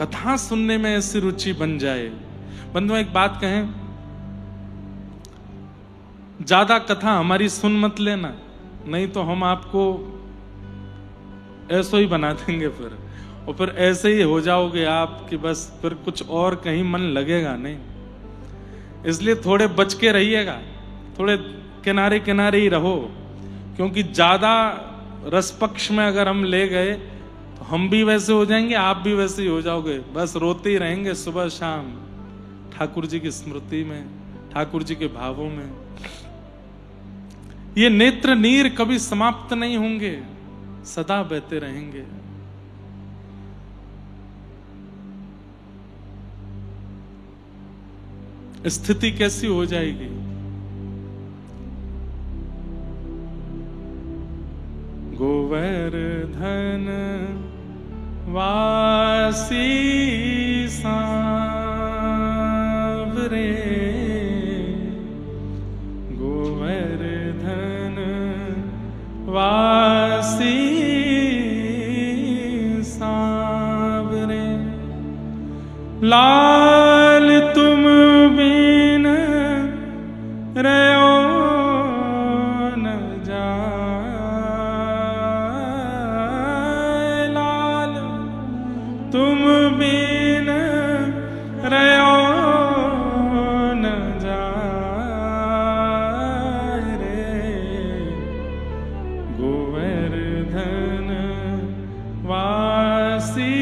कथा सुनने में ऐसी रुचि बन जाए। बंधुओं एक बात कहें, ज्यादा कथा हमारी सुन मत लेना, नहीं तो हम आपको ऐसा ही बना देंगे फिर, और फिर ऐसे ही हो जाओगे आप कि बस फिर कुछ और कहीं मन लगेगा नहीं। इसलिए थोड़े बच के रहिएगा, थोड़े किनारे किनारे ही रहो, क्योंकि ज्यादा रस पक्ष में अगर हम ले गए तो हम भी वैसे हो जाएंगे, आप भी वैसे ही हो जाओगे, बस रोते ही रहेंगे सुबह शाम ठाकुर जी की स्मृति में, ठाकुर जी के भावों में। ये नेत्र नीर कभी समाप्त नहीं होंगे, सदा बहते रहेंगे। स्थिति कैसी हो जाएगी? गोवर्धन वासी सांवरे, गोवर्धन वासी सांवरे, लाल तुम बिन रहो न जाए, लाल तुम बिन रहो न जाए रे, गोवर्धन वासी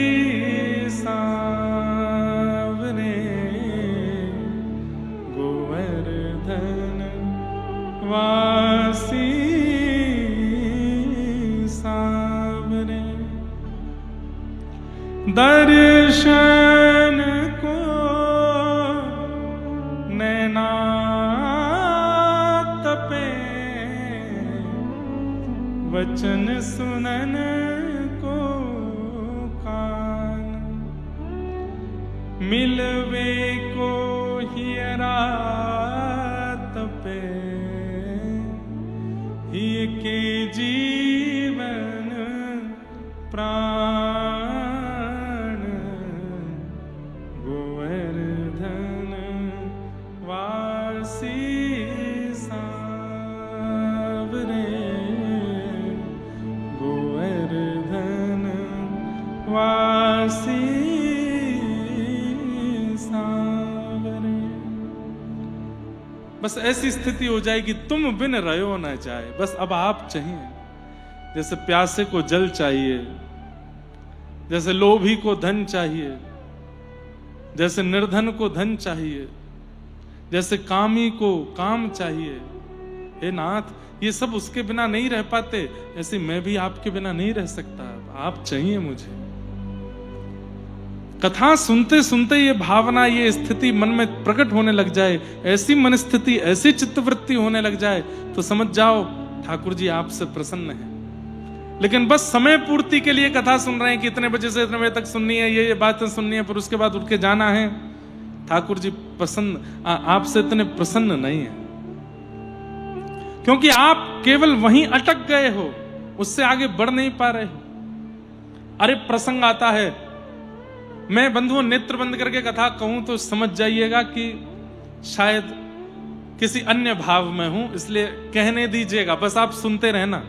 सांवरे, गोवर्धन वासी सांवरे। दर्शन को नैना तपे, वचन सुनन को कान, मिलवे को हियरा तपे, ही के जीवन प्राण, गोवर्धन वासी सांवरे, गोवर्धन वासी सांवरे। बस ऐसी स्थिति हो जाएगी, तुम बिन रहो ना जाए, बस अब आप चाहिए। जैसे प्यासे को जल चाहिए, जैसे लोभी को धन चाहिए, जैसे निर्धन को धन चाहिए, जैसे कामी को काम चाहिए। हे नाथ, ये सब उसके बिना नहीं रह पाते, ऐसे मैं भी आपके बिना नहीं रह सकता, आप चाहिए मुझे। कथा सुनते सुनते ये भावना, ये स्थिति मन में प्रकट होने लग जाए, ऐसी मन स्थिति, ऐसी चित्तवृत्ति होने लग जाए, तो समझ जाओ ठाकुर जी आपसे प्रसन्न है। लेकिन बस समय पूर्ति के लिए कथा सुन रहे हैं कि इतने बजे से इतने बजे तक सुननी है, ये बातें सुननी है, फिर उसके बाद उठ के जाना है। ठाकुर जी प्रसन्न आपसे इतने प्रसन्न नहीं है, क्योंकि आप केवल वहीं अटक गए हो, उससे आगे बढ़ नहीं पा रहे हो। अरे प्रसंग आता है, मैं बंधुओं नेत्र बंद करके कथा कहूं तो समझ जाइएगा कि शायद किसी अन्य भाव में हूं, इसलिए कहने दीजिएगा, बस आप सुनते रहना।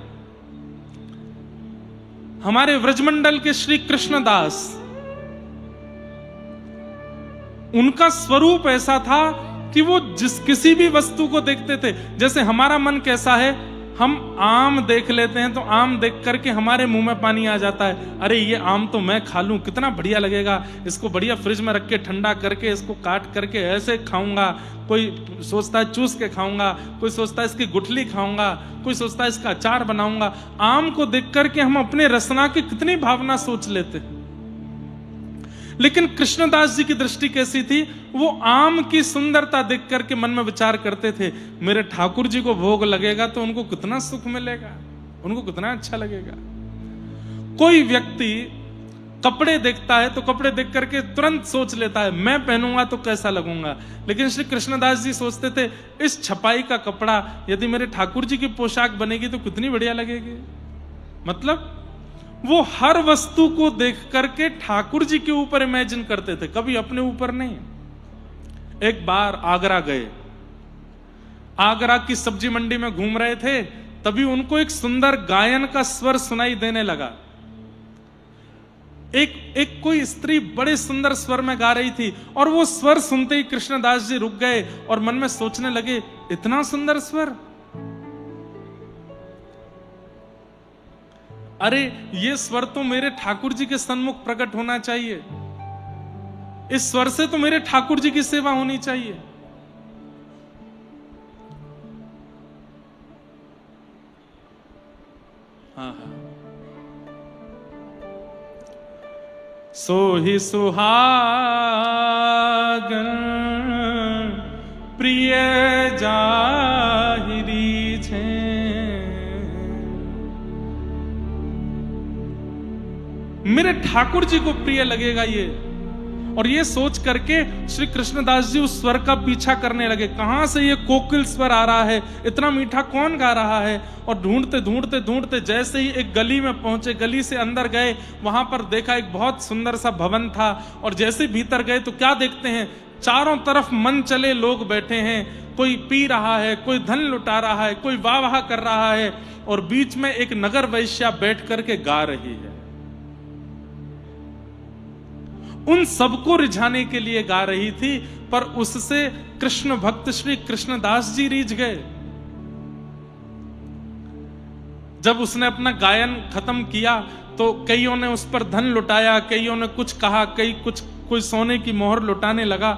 हमारे व्रजमंडल के श्री कृष्णदास, उनका स्वरूप ऐसा था कि वो किसी भी वस्तु को देखते थे। जैसे हमारा मन कैसा है, हम आम देख लेते हैं तो आम देख करके हमारे मुंह में पानी आ जाता है, अरे ये आम तो मैं खा लूं, कितना बढ़िया लगेगा, इसको बढ़िया फ्रिज में रख के ठंडा करके इसको काट करके ऐसे खाऊंगा। कोई सोचता है चूस के खाऊंगा, कोई सोचता है इसकी गुठली खाऊंगा, कोई सोचता है इसका अचार बनाऊंगा। आम को देख करके हम अपने रसना की कितनी भावना सोच लेते हैं। लेकिन कृष्णदास जी की दृष्टि कैसी थी, वो आम की सुंदरता देख करके मन में विचार करते थे, मेरे ठाकुर जी को भोग लगेगा तो उनको कितना सुख मिलेगा, उनको कितना अच्छा लगेगा। कोई व्यक्ति कपड़े देखता है तो कपड़े देख करके तुरंत सोच लेता है मैं पहनूंगा तो कैसा लगूंगा। लेकिन श्री कृष्णदास जी सोचते थे इस छपाई का कपड़ा यदि मेरे ठाकुर जी की पोशाक बनेगी तो कितनी बढ़िया लगेगी। मतलब वो हर वस्तु को देख करके ठाकुर जी के ऊपर इमेजिन करते थे, कभी अपने ऊपर नहीं। एक बार आगरा गए, आगरा की सब्जी मंडी में घूम रहे थे, तभी उनको एक सुंदर गायन का स्वर सुनाई देने लगा। एक कोई स्त्री बड़े सुंदर स्वर में गा रही थी, और वो स्वर सुनते ही कृष्णदास जी रुक गए और मन में सोचने लगे, इतना सुंदर स्वर, अरे ये स्वर तो मेरे ठाकुर जी के सन्मुख प्रकट होना चाहिए, इस स्वर से तो मेरे ठाकुर जी की सेवा होनी चाहिए। हाँ हाँ। सो ही सुहागन प्रिय जाहिरी छे, मेरे ठाकुर जी को प्रिय लगेगा ये। और ये सोच करके श्री कृष्णदास जी उस स्वर का पीछा करने लगे, कहां से ये कोकिल स्वर आ रहा है, इतना मीठा कौन गा रहा है। और ढूंढते ढूंढते ढूंढते जैसे ही एक गली में पहुंचे, गली से अंदर गए, वहां पर देखा एक बहुत सुंदर सा भवन था। और जैसे भीतर गए तो क्या देखते हैं, चारों तरफ मन चले लोग बैठे हैं, कोई पी रहा है, कोई धन लुटा रहा है, कोई वाह वाह कर रहा है, और बीच में एक नगर वैश्या बैठ करके गा रही है। उन सबको रिझाने के लिए गा रही थी, पर उससे कृष्ण भक्त श्री कृष्णदास जी रीझ गए। जब उसने अपना गायन खत्म किया तो कईयों ने उस पर धन लुटाया, कईयों ने कुछ कहा, कोई सोने की मोहर लुटाने लगा।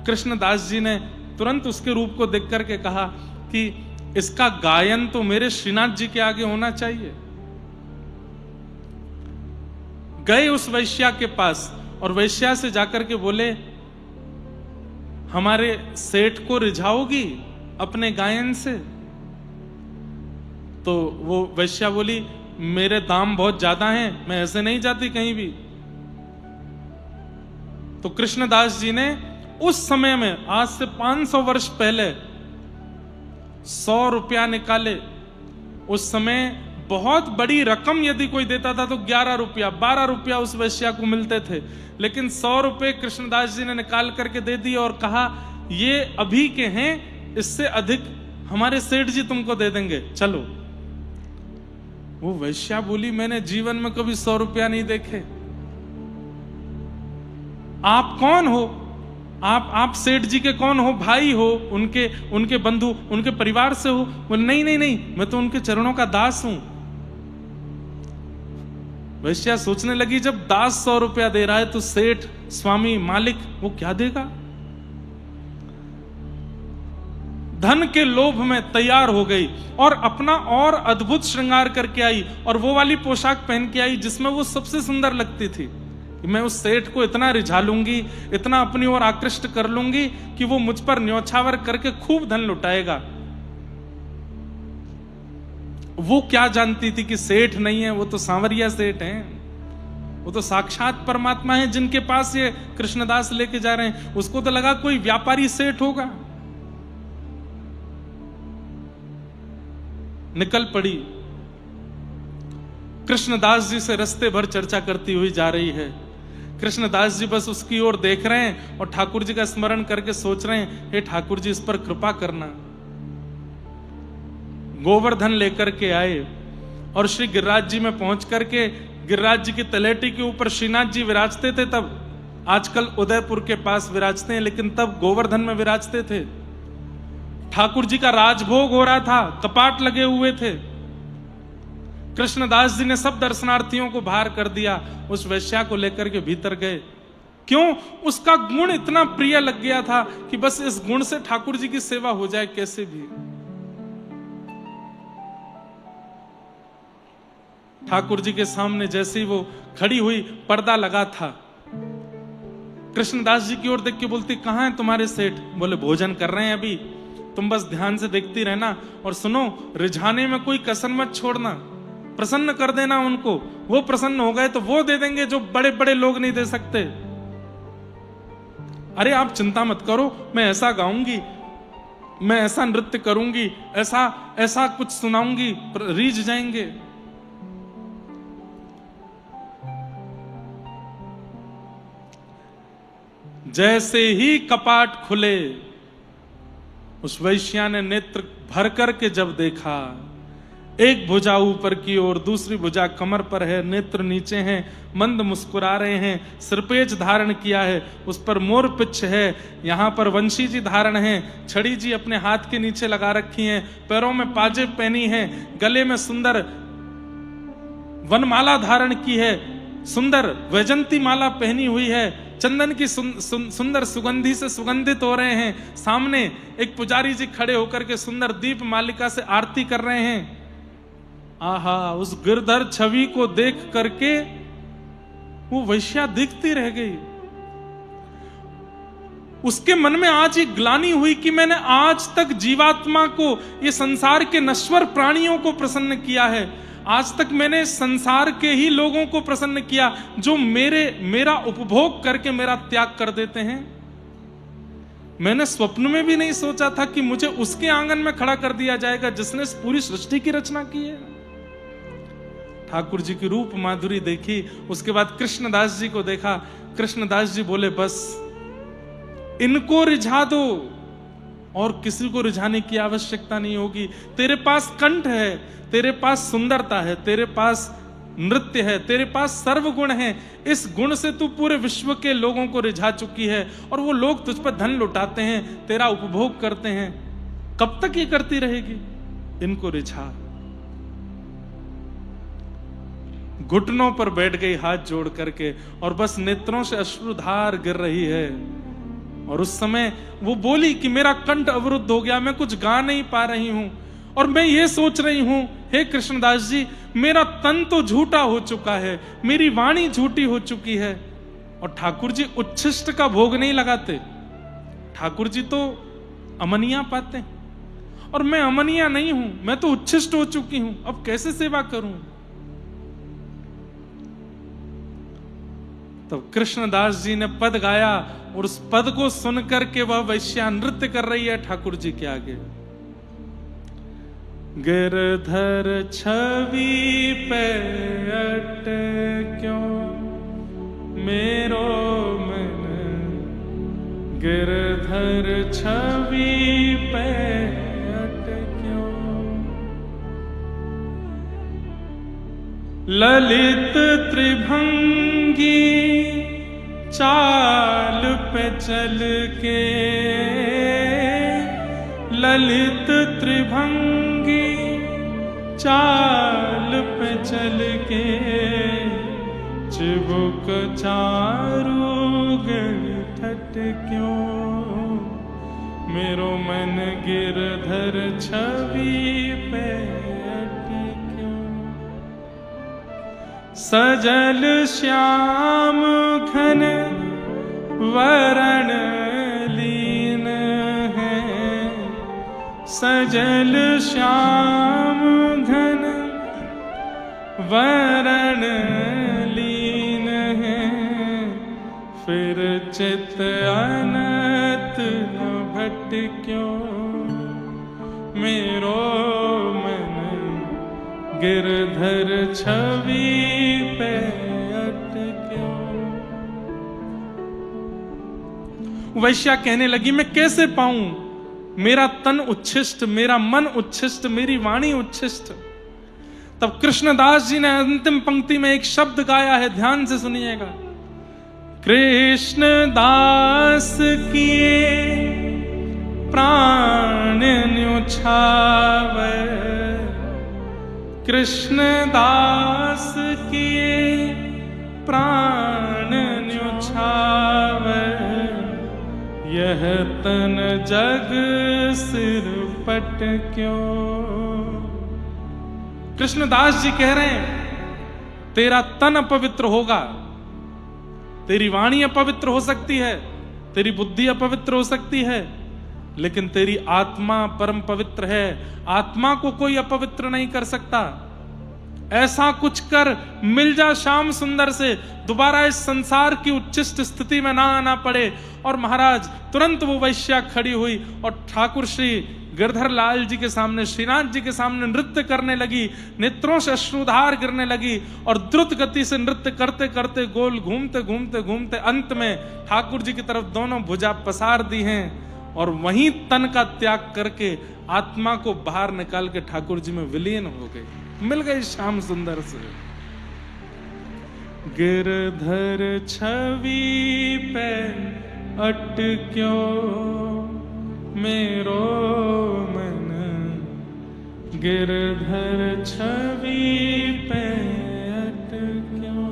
कृष्णदास जी ने तुरंत उसके रूप को देख करके कहा कि इसका गायन तो मेरे श्रीनाथ जी के आगे होना चाहिए। गए उस वैश्या के पास और वैश्या से जाकर के बोले, हमारे सेठ को रिझाओगी अपने गायन से? तो वो वैश्या बोली, मेरे दाम बहुत ज्यादा हैं, मैं ऐसे नहीं जाती कहीं भी। तो कृष्णदास जी ने उस समय में, आज से 500 वर्ष पहले, 100 रुपया निकाले। उस समय बहुत बड़ी रकम यदि कोई देता था तो 11 रुपया 12 रुपया उस वैश्या को मिलते थे, लेकिन 100 रुपए कृष्णदास जी ने निकाल करके दे दिए और कहा, ये अभी के हैं, इससे अधिक हमारे सेठ जी तुमको दे देंगे, चलो। वो वैश्या बोली, मैंने जीवन में कभी 100 रुपया नहीं देखे। आप कौन हो? आप सेठ जी के कौन हो? भाई हो? उनके बंधु, उनके परिवार से हो? बोले, नहीं नहीं नहीं, मैं तो उनके चरणों का दास हूं। वैश्या सोचने लगी, जब दास 100 रुपया दे रहा है तो सेठ, स्वामी, मालिक वो क्या देगा? धन के लोभ में तैयार हो गई और अपना और अद्भुत श्रृंगार करके आई, और वो वाली पोशाक पहन के आई जिसमें वो सबसे सुंदर लगती थी। मैं उस सेठ को इतना रिझा लूंगी, इतना अपनी ओर आकृष्ट कर लूंगी कि वो मुझ पर न्योछावर करके खूब धन लुटाएगा। वो क्या जानती थी कि सेठ नहीं है, वो तो सांवरिया सेठ हैं, वो तो साक्षात परमात्मा है जिनके पास ये कृष्णदास लेके जा रहे हैं। उसको तो लगा कोई व्यापारी सेठ होगा। निकल पड़ी, कृष्णदास जी से रास्ते भर चर्चा करती हुई जा रही है। कृष्णदास जी बस उसकी ओर देख रहे हैं और ठाकुर जी का स्मरण करके सोच रहे हैं, हे ठाकुर जी इस पर कृपा करना। गोवर्धन लेकर के आए और श्री गिरिराज जी में पहुंच करके, गिरिराज जी की तलेटी के ऊपर श्रीनाथ जी विराजते थे तब, आजकल उदयपुर के पास विराजते हैं, लेकिन तब गोवर्धन में विराजते थे। ठाकुर जी का राजभोग हो रहा था, कपाट लगे हुए थे। कृष्णदास जी ने सब दर्शनार्थियों को बाहर कर दिया, उस वैश्या को लेकर के भीतर गए। क्यों? उसका गुण इतना प्रिय लग गया था कि बस इस गुण से ठाकुर जी की सेवा हो जाए कैसे भी। ठाकुर जी के सामने जैसे ही वो खड़ी हुई, पर्दा लगा था। कृष्णदास जी की ओर देख के बोलती, कहां है तुम्हारे सेठ? बोले, भोजन कर रहे हैं अभी, तुम बस ध्यान से देखती रहना, और सुनो, रिझाने में कोई कसर मत छोड़ना, प्रसन्न कर देना उनको। वो प्रसन्न हो गए तो वो दे देंगे जो बड़े बड़े लोग नहीं दे सकते। अरे आप चिंता मत करो, मैं ऐसा गाऊंगी, मैं ऐसा नृत्य करूंगी, ऐसा कुछ सुनाऊंगी, रीझ जाएंगे। जैसे ही कपाट खुले, उस वैश्या ने नेत्र भर करके जब देखा, एक भुजा ऊपर की ओर, दूसरी भुजा कमर पर है, नेत्र नीचे हैं, मंद मुस्कुरा रहे हैं, सिरपेज धारण किया है, उस पर मोर पिच्छ है, यहाँ पर वंशी जी धारण है, छड़ी जी अपने हाथ के नीचे लगा रखी हैं, पैरों में पाजेब पहनी है, गले में सुंदर वनमाला धारण की है, सुंदर वैजंती माला पहनी हुई है, चंदन की सुंदर सुगंधी से सुगंधित हो रहे हैं। सामने एक पुजारी जी खड़े होकर के सुंदर दीप मालिका से आरती कर रहे हैं। आहा, उस गिरधर छवि को देख करके वो वैश्या दिखती रह गई। उसके मन में आज एक ग्लानि हुई कि मैंने आज तक जीवात्मा को, ये संसार के नश्वर प्राणियों को प्रसन्न किया है, आज तक मैंने संसार के ही लोगों को प्रसन्न किया जो मेरा उपभोग करके मेरा त्याग कर देते हैं। मैंने स्वप्न में भी नहीं सोचा था कि मुझे उसके आंगन में खड़ा कर दिया जाएगा जिसने पूरी सृष्टि की रचना की है। ठाकुर जी की रूप माधुरी देखी, उसके बाद कृष्णदास जी को देखा। कृष्णदास जी बोले, बस इनको रिझा दो और किसी को रिझाने की आवश्यकता नहीं होगी। तेरे पास कंठ है, तेरे पास सुंदरता है, तेरे पास नृत्य है, तेरे पास सर्वगुण है, इस गुण से तू पूरे विश्व के लोगों को रिझा चुकी है और वो लोग तुझ पर धन लुटाते हैं, तेरा उपभोग करते हैं। कब तक ये करती रहेगी? इनको रिझा। घुटनों पर बैठ गई हाथ जोड़ करके और बस नेत्रों से अश्रुधार गिर रही है। और उस समय वो बोली कि मेरा कंठ अवरुद्ध हो गया, मैं कुछ गा नहीं पा रही हूं और मैं ये सोच रही हूं, हे कृष्णदास जी, मेरा तन तो झूठा हो चुका है, मेरी वाणी झूठी हो चुकी है। और ठाकुर जी उच्छिष्ट का भोग नहीं लगाते, ठाकुर जी तो अमनिया पाते और मैं अमनिया नहीं हूं, मैं तो उच्छिष्ट हो चुकी हूं, अब कैसे सेवा करूं? तब कृष्णदास जी ने पद गाया और उस पद को सुनकर के वह वैश्या नृत्य कर रही है ठाकुर जी के आगे। गिरधर छवि पे अटक्यो मेरो मन, गिरधर छवि पे अटक्यो, ललित त्रिभंगी चाल पे चल के, ललित त्रिभंगी चाल पे चल के, चिबुक चारू गण ठटक्यो, मेरो मन गिरधर छवि पे अटक्यो। सजल श्याम घन वरण लीन है, सजल श्याम घन वरण लीन है, फिर चित अनत न भटक्यो, मेरो मन गिरधर छवि पे अटक्यो। वैश्या कहने लगी, मैं कैसे पाऊं? मेरा तन उच्छिष्ट, मेरा मन उच्छिष्ट, मेरी वाणी उच्छिष्ट। तब कृष्णदास जी ने अंतिम पंक्ति में एक शब्द गाया है, ध्यान से सुनिएगा। कृष्णदास किए प्राण न्योछावे, कृष्णदास किए प्राण न्योछावे, यह तन जग सिर पटक्यो। कृष्णदास जी कह रहे हैं, तेरा तन अपवित्र होगा, तेरी वाणी अपवित्र हो सकती है, तेरी बुद्धि अपवित्र हो सकती है, लेकिन तेरी आत्मा परम पवित्र है। आत्मा को कोई अपवित्र नहीं कर सकता। ऐसा कुछ कर मिल जा श्याम सुंदर से, दोबारा इस संसार की उच्चिष्ट स्थिति में ना आना पड़े। और महाराज तुरंत वो वैश्या खड़ी हुई और ठाकुर श्री गिरधर लाल जी के सामने, श्रीनाथ जी के सामने नृत्य करने लगी, नेत्रों से अश्रुधार गिरने लगी और द्रुत गति से नृत्य करते करते गोल घूमते घूमते घूमते अंत में ठाकुर जी की तरफ दोनों भुजा पसार दी हैं और वहीं तन का त्याग करके आत्मा को बाहर निकाल के ठाकुर जी में विलीन हो गए, मिल गई श्याम सुंदर से। गिरधर छवि पे अटक्यो मेरो मन, गिरधर छवि पे अटक्यो।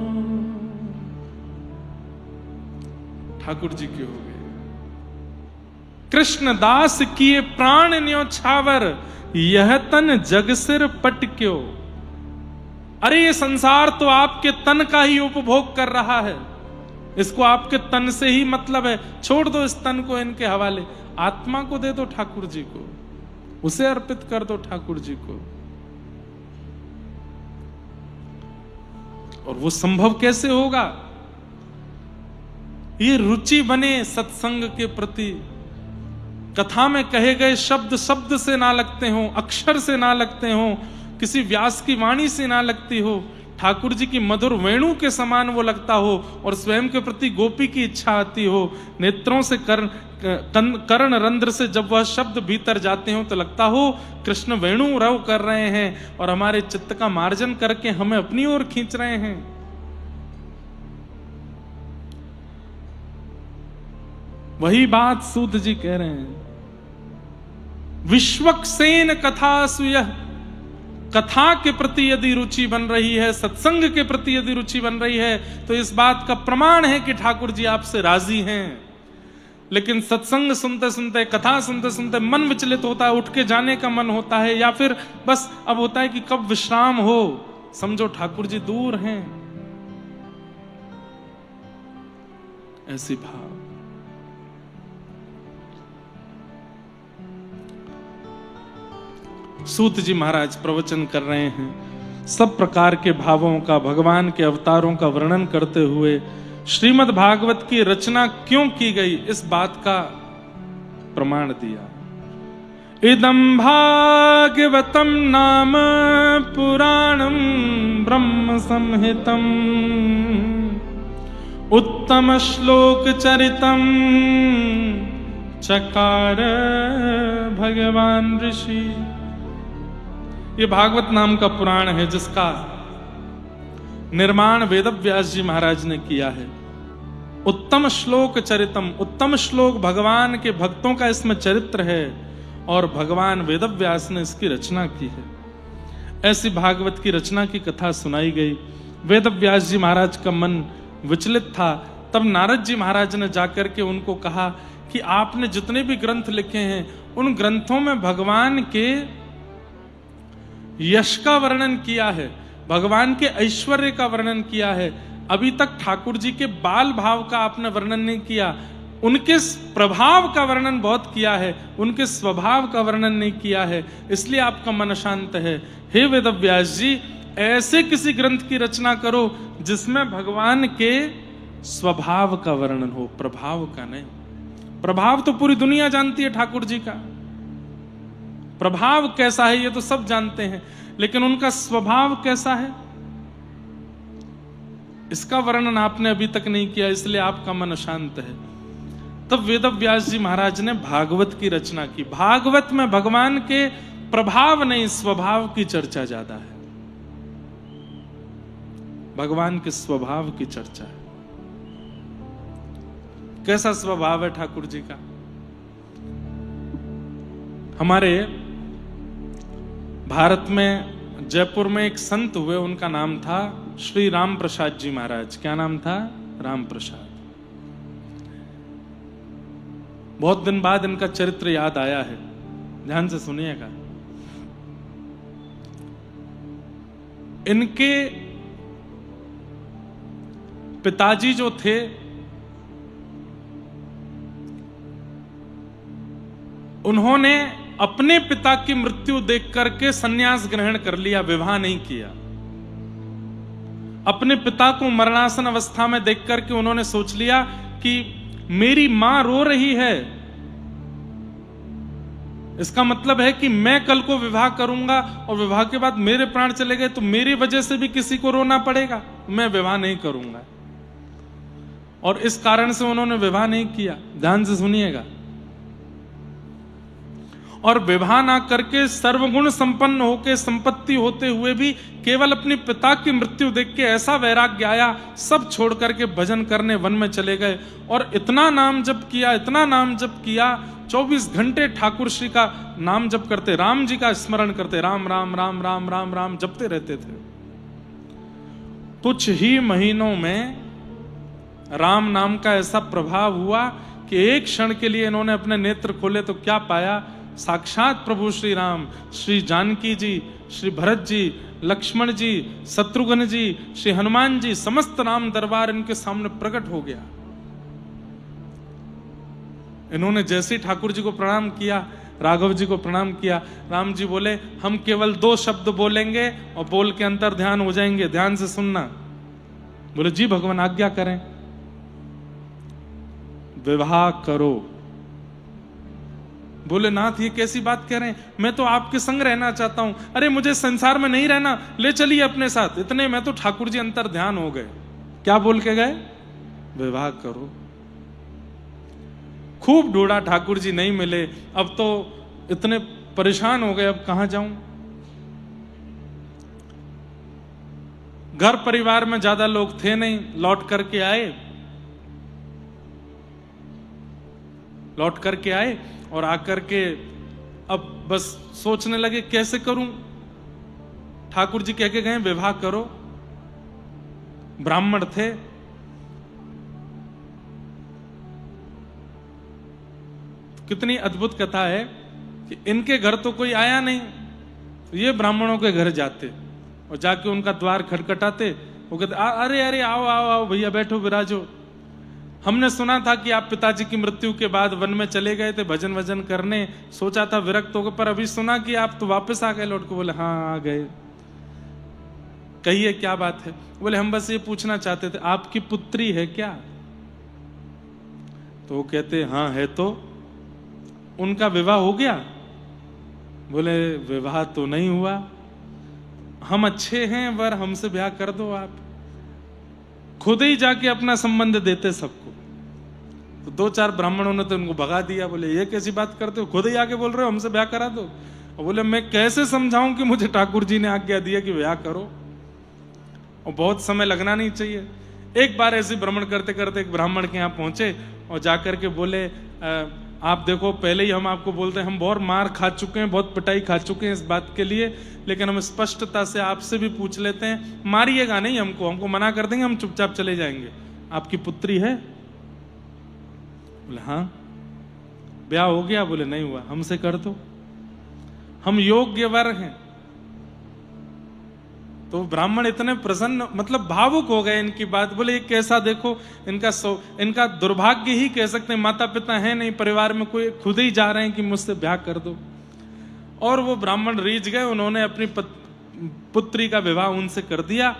ठाकुर जी क्यों हो गए? कृष्णदास किए प्राण न्योछावर, यह तन जग सिर पटक्यो। अरे ये संसार तो आपके तन का ही उपभोग कर रहा है, इसको आपके तन से ही मतलब है, छोड़ दो इस तन को इनके हवाले, आत्मा को दे दो ठाकुर जी को, उसे अर्पित कर दो ठाकुर जी को। और वो संभव कैसे होगा? ये रुचि बने सत्संग के प्रति, कथा में कहे गए शब्द शब्द से ना लगते हो, अक्षर से ना लगते हो, किसी व्यास की वाणी से ना लगती हो, ठाकुर जी की मधुर वेणु के समान वो लगता हो और स्वयं के प्रति गोपी की इच्छा आती हो, नेत्रों से कर्ण रंध्र से जब वह शब्द भीतर जाते हो तो लगता हो कृष्ण वेणु रव कर रहे हैं और हमारे चित्त का मार्जन करके हमें अपनी ओर खींच रहे हैं। वही बात सूत जी कह रहे हैं, विश्वक्सेन कथा सुयह, कथा के प्रति यदि रुचि बन रही है, सत्संग के प्रति यदि रुचि बन रही है, तो इस बात का प्रमाण है कि ठाकुर जी आपसे राजी हैं। लेकिन सत्संग सुनते सुनते, कथा सुनते सुनते मन विचलित होता है, उठ के जाने का मन होता है, या फिर बस अब होता है कि कब विश्राम हो, समझो ठाकुर जी दूर हैं, ऐसी भाव। सूत जी महाराज प्रवचन कर रहे हैं, सब प्रकार के भावों का, भगवान के अवतारों का वर्णन करते हुए श्रीमद् भागवत की रचना क्यों की गई इस बात का प्रमाण दिया। इदं भागवतम नाम पुराणम ब्रह्म संहितम, उत्तम श्लोक चरितम चकार भगवान ऋषि। ये भागवत नाम का पुराण है जिसका निर्माण वेदव्यास जी महाराज ने किया है। उत्तम श्लोक चरितम, उत्तम श्लोक भगवान के भक्तों का इसमें चरित्र है और भगवान वेदव्यास ने इसकी रचना की है। ऐसी भागवत की रचना की कथा सुनाई गई। वेदव्यास जी महाराज का मन विचलित था, तब नारद जी महाराज ने जाकर के उनको कहा कि आपने जितने भी ग्रंथ लिखे हैं उन ग्रंथों में भगवान के यश का वर्णन किया है, भगवान के ऐश्वर्य का वर्णन किया है, अभी तक ठाकुर जी के बाल भाव का आपने वर्णन नहीं किया, उनके प्रभाव का वर्णन बहुत किया है, उनके स्वभाव का वर्णन नहीं किया है, इसलिए आपका मन अशांत है। हे वेदव्यास जी, ऐसे किसी ग्रंथ की रचना करो जिसमें भगवान के स्वभाव का वर्णन हो, प्रभाव का नहीं। प्रभाव तो पूरी दुनिया जानती है ठाकुर जी का, प्रभाव कैसा है ये तो सब जानते हैं, लेकिन उनका स्वभाव कैसा है इसका वर्णन आपने अभी तक नहीं किया, इसलिए आपका मन अशांत है। तब वेदव्यास जी महाराज ने भागवत की रचना की। भागवत में भगवान के प्रभाव नहीं, स्वभाव की चर्चा ज्यादा है, भगवान के स्वभाव की चर्चा है। कैसा स्वभाव है ठाकुर जी का? हमारे भारत में जयपुर में एक संत हुए, उनका नाम था श्री राम प्रसाद जी महाराज। क्या नाम था? राम प्रसाद। बहुत दिन बाद इनका चरित्र याद आया है, ध्यान से सुनिएगा। इनके पिताजी जो थे उन्होंने अपने पिता की मृत्यु देख करके संन्यास ग्रहण कर लिया, विवाह नहीं किया। अपने पिता को मरणासन अवस्था में देख करके उन्होंने सोच लिया कि मेरी मां रो रही है, इसका मतलब है कि मैं कल को विवाह करूंगा और विवाह के बाद मेरे प्राण चले गए तो मेरी वजह से भी किसी को रोना पड़ेगा, मैं विवाह नहीं करूंगा। और इस कारण से उन्होंने विवाह नहीं किया। ध्यान से सुनिएगा। और विवाह ना करके सर्वगुण संपन्न होके संपत्ति होते हुए भी केवल अपने पिता की मृत्यु देख के ऐसा वैराग्य आया, सब छोड़ करके भजन करने वन में चले गए और इतना नाम जप किया, इतना नाम जप किया, 24 घंटे ठाकुर श्री का नाम जप करते, राम जी का स्मरण करते, राम राम राम राम राम राम जपते रहते थे। कुछ ही महीनों में राम नाम का ऐसा प्रभाव हुआ कि एक क्षण के लिए इन्होंने अपने नेत्र खोले तो क्या पाया, साक्षात प्रभु श्री राम, श्री जानकी जी, श्री भरत जी, लक्ष्मण जी, शत्रुघ्न जी, श्री हनुमान जी, समस्त राम दरबार इनके सामने प्रकट हो गया। इन्होंने जैसे ठाकुर जी को प्रणाम किया, राघव जी को प्रणाम किया, राम जी बोले हम केवल 2 शब्द बोलेंगे और बोल के अंतर ध्यान हो जाएंगे, ध्यान से सुनना। बोले जी भगवान आज्ञा करें। विवाह करो। बोले नाथ ये कैसी बात कह रहे हैं, मैं तो आपके संग रहना चाहता हूं। अरे मुझे संसार में नहीं रहना, ले चलिए अपने साथ। इतने में तो ठाकुर जी अंतर ध्यान हो गए। क्या बोल के गए? विवाह करो। खूब ढूंढा, ठाकुर जी नहीं मिले। अब तो इतने परेशान हो गए, अब कहां जाऊं। घर परिवार में ज्यादा लोग थे नहीं, लौट करके आए और आकर के अब बस सोचने लगे कैसे करूं। ठाकुर जी कह के गए विवाह करो। ब्राह्मण थे, कितनी अद्भुत कथा है कि इनके घर तो कोई आया नहीं, तो ये ब्राह्मणों के घर जाते और जाके उनका द्वार खटखटाते। वो कहते अरे अरे आओ आओ आओ भैया, बैठो विराजो। हमने सुना था कि आप पिताजी की मृत्यु के बाद वन में चले गए थे भजन वजन करने, सोचा था विरक्त होकर, पर अभी सुना कि आप तो वापस आ गए लौट के। बोले हाँ आ गए। कहिए क्या बात है? बोले हम बस ये पूछना चाहते थे आपकी पुत्री है क्या? तो वो कहते हाँ है। तो उनका विवाह हो गया? बोले विवाह तो नहीं हुआ, हम अच्छे हैं वर, हमसे ब्याह कर दो आप। खुद ही जाके अपना संबंध देते सबको। तो 2-4 ब्राह्मणों ने तो उनको भगा दिया। बोले ये कैसी बात करते हो, खुद ही आके बोल रहे हो हमसे ब्याह करा दो। और बोले मैं कैसे समझाऊं कि मुझे ठाकुर जी ने आज्ञा दिया कि ब्याह करो, और बहुत समय लगना नहीं चाहिए। एक बार ऐसे भ्रमण करते करते एक ब्राह्मण के यहाँ पहुंचे और जाकर के बोले आप देखो पहले ही हम आपको बोलते हैं, हम बहुत मार खा चुके हैं, बहुत पिटाई खा चुके हैं इस बात के लिए, लेकिन हम स्पष्टता से आपसे भी पूछ लेते हैं, मारिएगा नहीं हमको मना कर देंगे, हम चुपचाप चले जाएंगे। आपकी पुत्री है? बोले हाँ। ब्याह हो गया? बोले नहीं हुआ। हमसे कर दो, हम योग्य वर हैं। तो ब्राह्मण इतने प्रसन्न, मतलब भावुक हो गए इनकी बात। बोले ये कैसा, देखो इनका दुर्भाग्य ही कह सकते हैं, माता पिता है नहीं परिवार में कोई, खुद ही जा रहे हैं कि मुझसे ब्याह कर दो। और वो ब्राह्मण रीझ गए, उन्होंने अपनी पुत्री का विवाह उनसे कर दिया।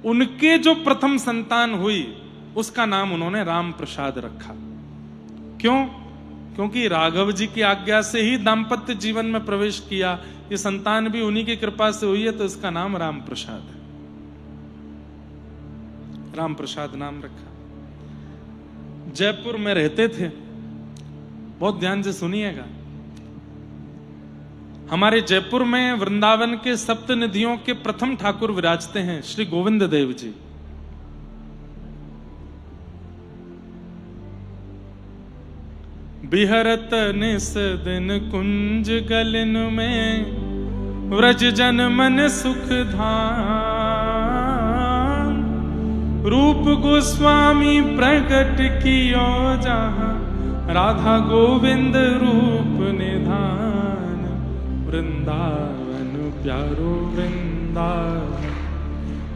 उनके जो प्रथम संतान हुई उसका नाम उन्होंने राम प्रसाद रखा। क्यों? क्योंकि राघव जी की आज्ञा से ही दाम्पत्य जीवन में प्रवेश किया, ये संतान भी उन्हीं की कृपा से हुई है, तो इसका नाम राम प्रसाद है। राम प्रसाद नाम रखा। जयपुर में रहते थे, बहुत ध्यान से सुनिएगा। हमारे जयपुर में वृंदावन के सप्त निधियों के प्रथम ठाकुर विराजते हैं श्री गोविंद देव जी। बिहरत निस दिन कुंज गलिन में, व्रज जन मन सुख धाम। रूप गोस्वामी प्रकट कियो जहां, राधा गोविंद रूप निधान। वृंदावन प्यारो वृंदावन,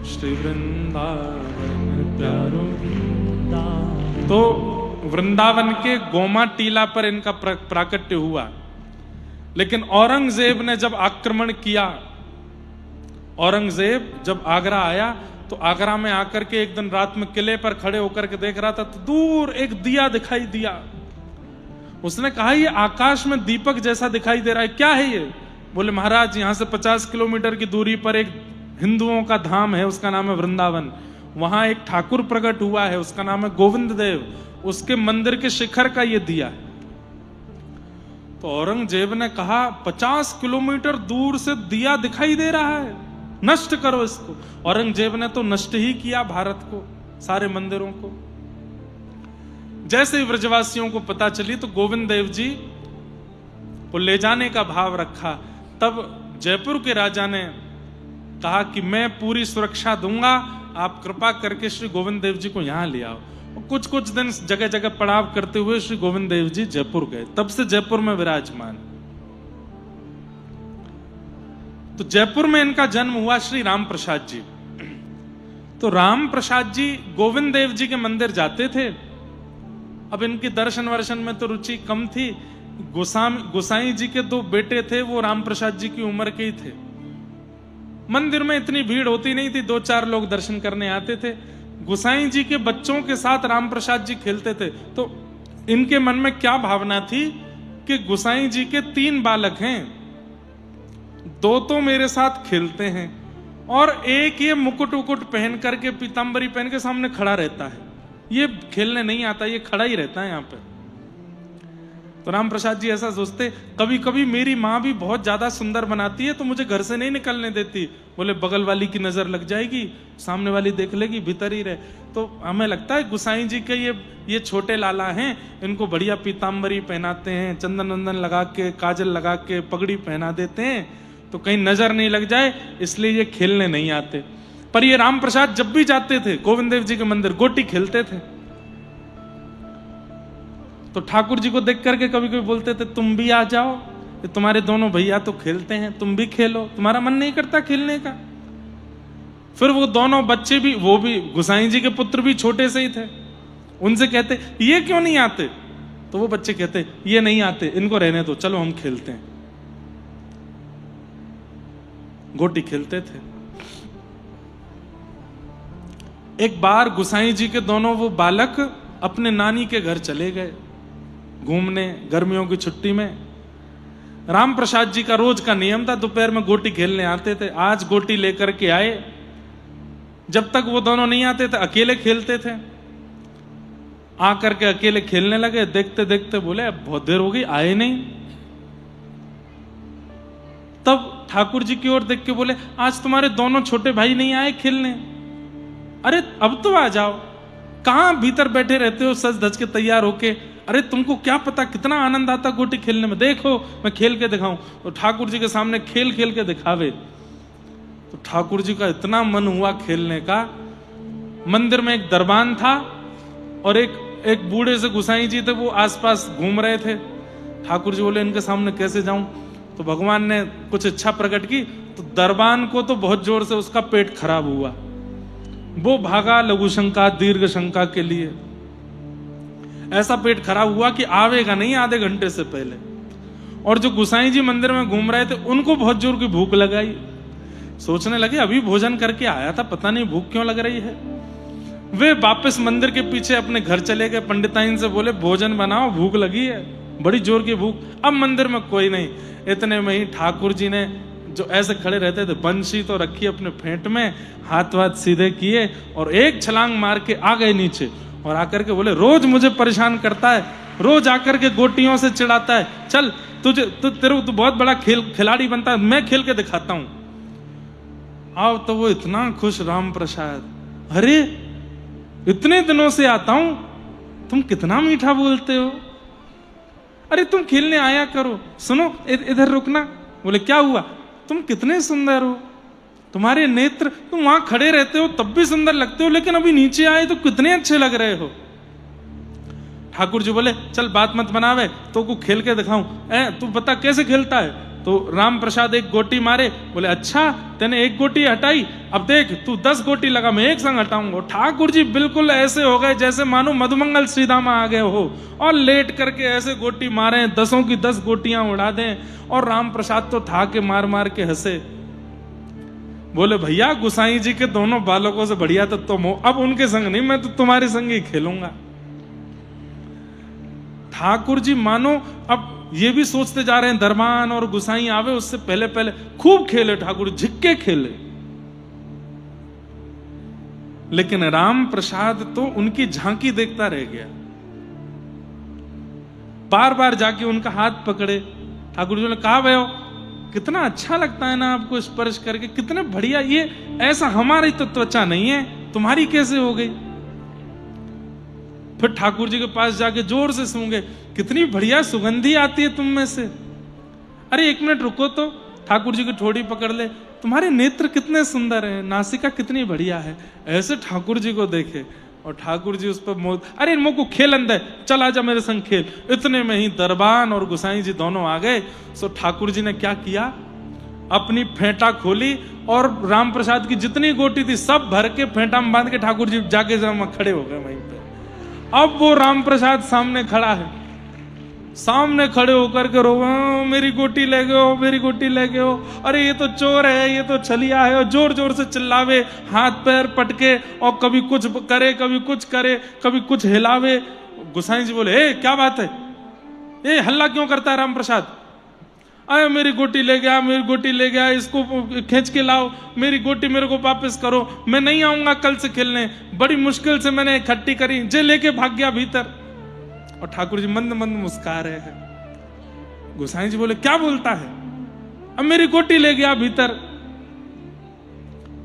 श्री वृंदावन प्यारो वृंदावन। तो वृंदावन के गोमा टीला पर इनका प्राकट्य हुआ। लेकिन औरंगजेब ने जब आक्रमण किया, औरंगजेब जब आगरा आया तो आगरा में आकर के एक दिन रात में किले पर खड़े होकर के देख रहा था तो दूर एक दिया दिखाई दिया। उसने कहा ये आकाश में दीपक जैसा दिखाई दे रहा है, क्या है ये? बोले महाराज यहां से 50 किलोमीटर की दूरी पर एक हिंदुओं का धाम है, उसका नाम है वृंदावन। वहां एक ठाकुर प्रकट हुआ है, उसका नाम है गोविंद देव, उसके मंदिर के शिखर का ये दिया है। तो औरंगजेब ने कहा 50 किलोमीटर दूर से दिया दिखाई दे रहा है, नष्ट करो इसको। औरंगजेब ने तो नष्ट ही किया भारत को, सारे मंदिरों को। जैसे ही ब्रजवासियों को पता चली तो गोविंद देव जी को ले जाने का भाव रखा। तब जयपुर के राजा ने कहा कि मैं पूरी सुरक्षा दूंगा, आप कृपा करके श्री गोविंद देव जी को यहां ले आओ। कुछ कुछ दिन जगह जगह पड़ाव करते हुए श्री गोविंद देव जी जयपुर गए, तब से जयपुर में विराजमान। तो जयपुर में इनका जन्म हुआ श्री राम प्रसाद जी। तो राम प्रसाद जी गोविंद देव जी के मंदिर जाते थे। अब इनकी दर्शन वर्शन में तो रुचि कम थी। गोसाई जी के 2 बेटे थे, वो राम प्रसाद जी की उम्र के ही थे। मंदिर में इतनी भीड़ होती नहीं थी, 2-4 लोग दर्शन करने आते थे। गोसाई जी के बच्चों के साथ राम प्रसाद जी खेलते थे। तो इनके मन में क्या भावना थी कि गोसाई जी के 3 बालक हैं, 2 तो मेरे साथ खेलते हैं और एक ये मुकुट उकुट पहन करके, पीतांबरी पहन के सामने खड़ा रहता है, ये खेलने नहीं आता, ये खड़ा ही रहता है यहाँ पे। तो राम प्रसाद जी ऐसा सोचते, कभी कभी मेरी माँ भी बहुत ज्यादा सुंदर बनाती है तो मुझे घर से नहीं निकलने देती। बोले बगल वाली की नजर लग जाएगी, सामने वाली देख लेगी, भीतर ही रहे। तो हमें लगता है गोसाई जी के ये छोटे लाला हैं, इनको बढ़िया पीतांबरी पहनाते हैं, चंदन वंदन लगा के, काजल लगा के, पगड़ी पहना देते हैं तो कहीं नजर नहीं लग जाए, इसलिए ये खेलने नहीं आते। पर ये राम प्रसाद जब भी जाते थे गोविंद देव जी के मंदिर, गोटी खेलते थे। तो ठाकुर जी को देख करके कभी कभी बोलते थे तुम भी आ जाओ, ये तुम्हारे दोनों भैया तो खेलते हैं, तुम भी खेलो, तुम्हारा मन नहीं करता खेलने का? फिर वो दोनों बच्चे भी, वो भी गोसाई जी के पुत्र भी छोटे से ही थे, उनसे कहते ये क्यों नहीं आते? तो वो बच्चे कहते ये नहीं आते, इनको रहने दो, चलो हम खेलते हैं। गोटी खेलते थे। एक बार गोसाई जी के दोनों वो बालक अपने नानी के घर चले गए घूमने, गर्मियों की छुट्टी में। राम प्रसाद जी का रोज का नियम था, दोपहर में गोटी खेलने आते थे। आज गोटी लेकर के आए। जब तक वो दोनों नहीं आते थे अकेले खेलते थे। आकर के अकेले खेलने लगे, देखते देखते बोले अब बहुत देर हो गई, आए नहीं। तब ठाकुर जी की ओर देख के बोले आज तुम्हारे दोनों छोटे भाई नहीं आए खेलने? अरे अब तो आ जाओ, कहां भीतर बैठे रहते हो सज धज के तैयार होके? अरे तुमको क्या पता कितना आनंद आता गोटी खेलने में, देखो मैं खेल के दिखाऊं। तो ठाकुर जी के सामने खेल खेल के दिखावे। तो ठाकुर जी का इतना मन हुआ खेलने का। मंदिर में एक दरबान था और एक बूढ़े से गोसाई जी थे, वो आसपास घूम रहे थे। ठाकुर जी बोले इनके सामने कैसे जाऊं? तो भगवान ने कुछ इच्छा प्रकट की, तो दरबान को तो बहुत जोर से उसका पेट खराब हुआ। वो भागा लघु शंका दीर्घ शंका के लिए। ऐसा पेट खराब हुआ कि आवेगा नहीं आधे घंटे से पहले। और जो गोसाई जी मंदिर में घूम रहे थे उनको बहुत जोर की भूख लगाई। सोचने लगे अभी भोजन करके आया था, पता नहीं भूख क्यों लग रही है। वे वापस मंदिर के पीछे अपने घर चले गए। पंडिताइन से बोले भोजन बनाओ, भूख लगी है, बड़ी जोर की भूख। अब मंदिर में कोई नहीं। इतने में ही ठाकुर जी ने, जो ऐसे खड़े रहते थे, बंशी तो रखी अपने फेंट में, हाथ वाथ सीधे किए और एक छलांग मार के आ गए नीचे। और आकर के बोले रोज मुझे परेशान करता है, रोज आकर के गोटियों से चिढ़ाता है, चल तू बहुत बड़ा खिलाड़ी बनता है, मैं खेल के दिखाता हूं। आओ तो वो इतना खुश राम प्रसाद, अरे इतने दिनों से आता हूं, तुम कितना मीठा बोलते हो, अरे तुम खेलने आया करो, सुनो इधर रुकना। बोले क्या हुआ? तुम कितने सुंदर हो, तुम्हारे नेत्र, तुम वहां खड़े रहते हो तब भी सुंदर लगते हो, लेकिन अभी नीचे आए तो कितने अच्छे लग रहे हो। ठाकुर जी बोले चल बात मत बनावे, तो को खेल के दिखाऊं। तू बता कैसे खेलता है? तो राम प्रसाद एक गोटी मारे। बोले अच्छा तेने एक गोटी हटाई, अब देख तू 10 गोटी लगा, मैं एक संग हटाऊंगा। ठाकुर जी बिल्कुल ऐसे हो गए जैसे मानो मधुमंगल श्रीदामा आ गए हो, और लेट करके ऐसे गोटी मारे, 10 की 10 गोटियां उड़ा दें। और राम प्रसाद तो था के मार मार के हंसे। बोले भैया गोसाई जी के दोनों बालकों से बढ़िया तो तुम हो, अब उनके संग नहीं, मैं तो तुम्हारे संग ही खेलूंगा। ठाकुर जी मानो अब ये भी सोचते जा रहे हैं दरबान और गुसाई आवे उससे पहले पहले खूब खेले ठाकुर, झिक्के खेले। लेकिन राम प्रसाद तो उनकी झांकी देखता रह गया। बार बार जाके उनका हाथ पकड़े। ठाकुर जी ने कहा, भाई कितना अच्छा लगता है ना आपको स्पर्श करके, कितने बढ़िया, ये ऐसा हमारी तो त्वचा नहीं है, तुम्हारी कैसे हो गई। फिर ठाकुर जी के पास जाके जोर से सूंघे, कितनी बढ़िया सुगंधी आती है तुम में से। अरे 1 मिनट रुको तो, ठाकुर जी की ठोड़ी पकड़ ले, तुम्हारे नेत्र कितने सुंदर हैं, नासिका कितनी बढ़िया है। ऐसे ठाकुर जी को देखे और ठाकुर जी उस पर मोह, अरे इनको को खेलन दे, चल आजा मेरे संग खेल। इतने में ही दरबान और गुसाई जी दोनों आ गए। सो ठाकुर जी ने क्या किया, अपनी फेंटा खोली और राम प्रसाद की जितनी गोटी थी सब भर के फेंटा में बांध के ठाकुर जी जाके खड़े हो गए वहीं पे। अब वो राम प्रसाद सामने खड़ा है, सामने खड़े होकर के रो, मेरी गोटी ले गए हो, मेरी गोटी ले गए हो, अरे ये तो चोर है, ये तो छलिया है, और जोर जोर से चिल्लावे, हाथ पैर पटके, और कभी कुछ करे, कभी कुछ करे, कभी कुछ हिलावे। गुसाई जी बोले, ए क्या बात है, ए हल्ला क्यों करता है राम प्रसाद, अरे मेरी गोटी ले गया, मेरी गोटी ले गया, इसको खींच के लाओ, मेरी गोटी मेरे को वापस करो, मैं नहीं आऊंगा कल से खेलने, बड़ी मुश्किल से मैंने इकट्ठी करी, जे लेके भाग गया भीतर। और ठाकुर जी मंद मंद मुस्कुरा रहे हैं। गोसाई जी बोले, क्या बोलता है, अब मेरी गोटी ले गया भीतर।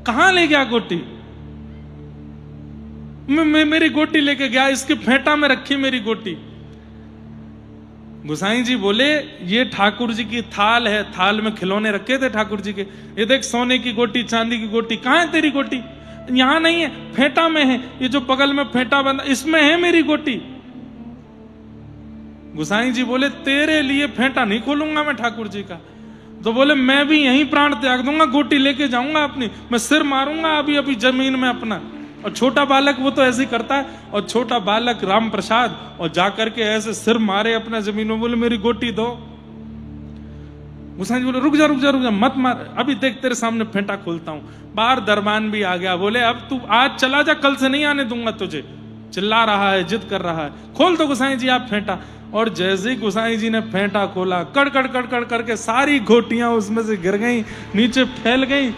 कहां ले गया गोटी, मेरी गोटी लेके गया, इसके फेंटा में रखी मेरी गोटी। गोसाई जी बोले, ये ठाकुर जी की थाल है, थाल में खिलौने रखे थे ठाकुर जी के, ये देख सोने की गोटी, चांदी की गोटी, कहां है तेरी गोटी, यहां नहीं है, फेंटा में है, ये जो बगल में फेंटा बंधा इसमें है मेरी गोटी। गोसाई जी बोले, तेरे लिए फेंटा नहीं खोलूंगा मैं ठाकुर जी का। तो बोले, मैं भी यहीं प्राण त्याग दूंगा, गोटी लेके जाऊंगा अपनी, मैं सिर मारूंगा अभी अभी जमीन में अपना। और छोटा बालक वो तो ऐसे ही करता है, और छोटा बालक राम प्रसाद और जाकर के ऐसे सिर मारे अपना जमीन में, बोले मेरी गोटी दो। गोसाई जी बोले, रुक जा रुक जा रुक जा, मत मार, अभी देख तेरे सामने फेंटा खोलता हूं। बाहर दरबान भी आ गया, बोले अब तू आज चला जा, कल से नहीं आने दूंगा तुझे। चिल्ला रहा है, जिद कर रहा है, खोल दो गोसाई जी आप फेंटा। और जैसे ही गोसाई जी ने फेंटा खोला, कड़कड़ कड़कड़ करके सारी गोटियां उसमें से गिर गई, नीचे फैल गई।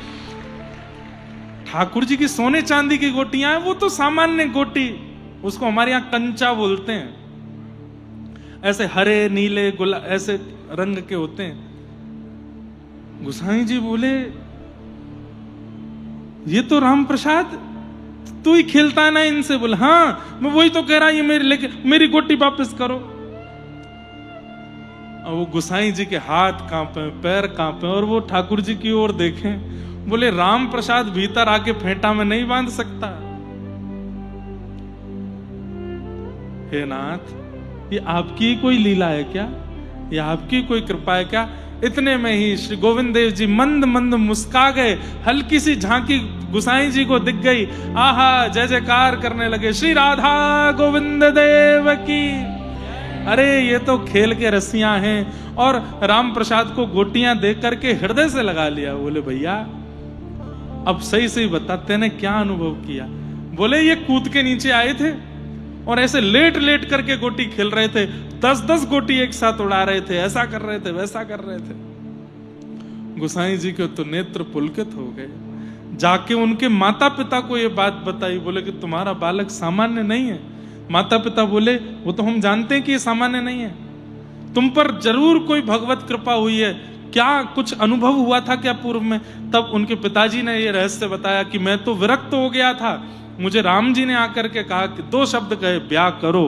ठाकुर जी की सोने चांदी की गोटियां हैं, वो तो सामान्य गोटी, उसको हमारे यहां कंचा बोलते हैं, ऐसे हरे नीले ऐसे रंग के होते हैं। गोसाई जी बोले, ये तो राम प्रसाद तू ही खेलता है ना इनसे। बोले, हाँ मैं वही तो कह रहा, ये मेरी लेके मेरी गोटी वापस करो। और वो गोसाई जी के हाथ कांपे, पैर कांपे, और वो ठाकुर जी की ओर देखें। बोले, राम प्रसाद भीतर आके फेंटा में नहीं बांध सकता। हे नाथ, ये आपकी कोई लीला है क्या, ये आपकी कोई कृपा है क्या। इतने में ही श्री गोविंद देव जी मंद मंद मुस्का गए, हल्की सी झांकी गोसाई जी को दिख गई। आहा, जय जयकार करने लगे, श्री राधा गोविंद देव की। अरे ये तो खेल के रसियां हैं। और राम प्रसाद को गोटियां देख करके हृदय से लगा लिया। बोले, भैया अब सही सही बता, तेने क्या अनुभव किया। बोले, ये कूद के नीचे आए थे और ऐसे लेट लेट करके गोटी खेल रहे थे, 10-10 गोटी एक साथ उड़ा रहे थे, ऐसा कर रहे थे, वैसा कर रहे थे। गोसाई जी के तो नेत्र पुलकित हो गए। जाके उनके माता पिता को ये बात बताई। बोले कि तुम्हारा बालक सामान्य नहीं है। माता पिता बोले, वो तो हम जानते हैं कि ये सामान्य नहीं है, तुम पर जरूर कोई भगवत कृपा हुई है, क्या कुछ अनुभव हुआ था क्या पूर्व में। तब उनके पिताजी ने ये रहस्य बताया कि मैं तो विरक्त हो गया था, मुझे राम जी ने आकर के कहा कि 2 शब्द कहे, ब्याह करो,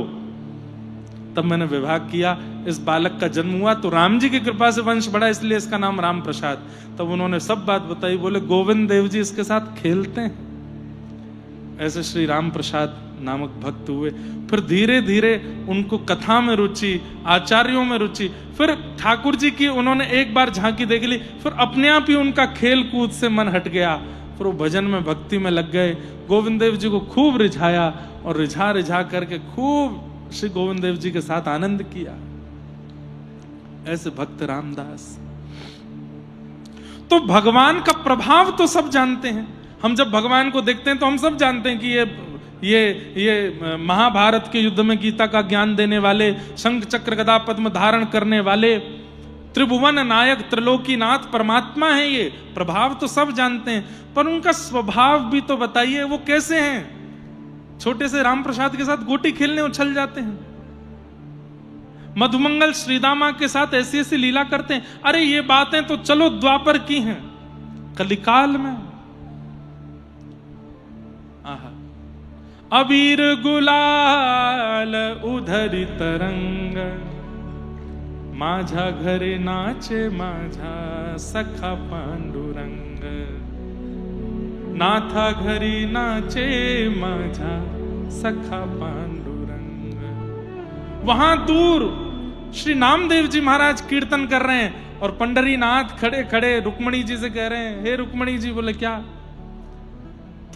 तब मैंने विवाह किया, इस बालक का जन्म हुआ, तो राम जी की कृपा से वंश बढ़ा, इसलिए इसका नाम राम प्रसाद। तब उन्होंने सब बात बताई। बोले, गोविंद देव जी इसके साथ खेलते हैं। ऐसे श्री राम प्रसाद नामक भक्त हुए। फिर धीरे धीरे उनको कथा में रुचि, आचार्यों में रुचि, फिर ठाकुर जी की उन्होंने एक बार झांकी देख ली, फिर अपने आप ही उनका खेल कूद से मन हट गया, फिर वो भजन में भक्ति में लग गए। गोविंद देव जी को खूब रिझाया और रिझा रिझा करके खूब श्री गोविंद देव जी के साथ आनंद किया। ऐसे भक्त रामदास। तो भगवान का प्रभाव तो सब जानते हैं। हम जब भगवान को देखते हैं तो हम सब जानते हैं कि ये महाभारत के युद्ध में गीता का ज्ञान देने वाले, शंख चक्र गदा पद्म धारण करने वाले, त्रिभुवन नायक त्रिलोकीनाथ परमात्मा है। ये प्रभाव तो सब जानते हैं, पर उनका स्वभाव भी तो बताइए, वो कैसे हैं? छोटे से राम प्रसाद के साथ गोटी खेलने उछल जाते हैं, मधुमंगल श्रीदामा के साथ ऐसी ऐसी लीला करते हैं। अरे ये बातें तो चलो द्वापर की हैं, कलिकाल में अबीर गुलाल उधरी तरंग, माझा घरे नाचे माझा सखा पांडुरंग, नाथा घरी नाचे माझा सखा पांडुरंग। वहां दूर श्री नामदेव जी महाराज कीर्तन कर रहे हैं और पंडरीनाथ खड़े खड़े रुक्मणी जी से कह रहे हैं, हे रुक्मणी जी। बोले क्या?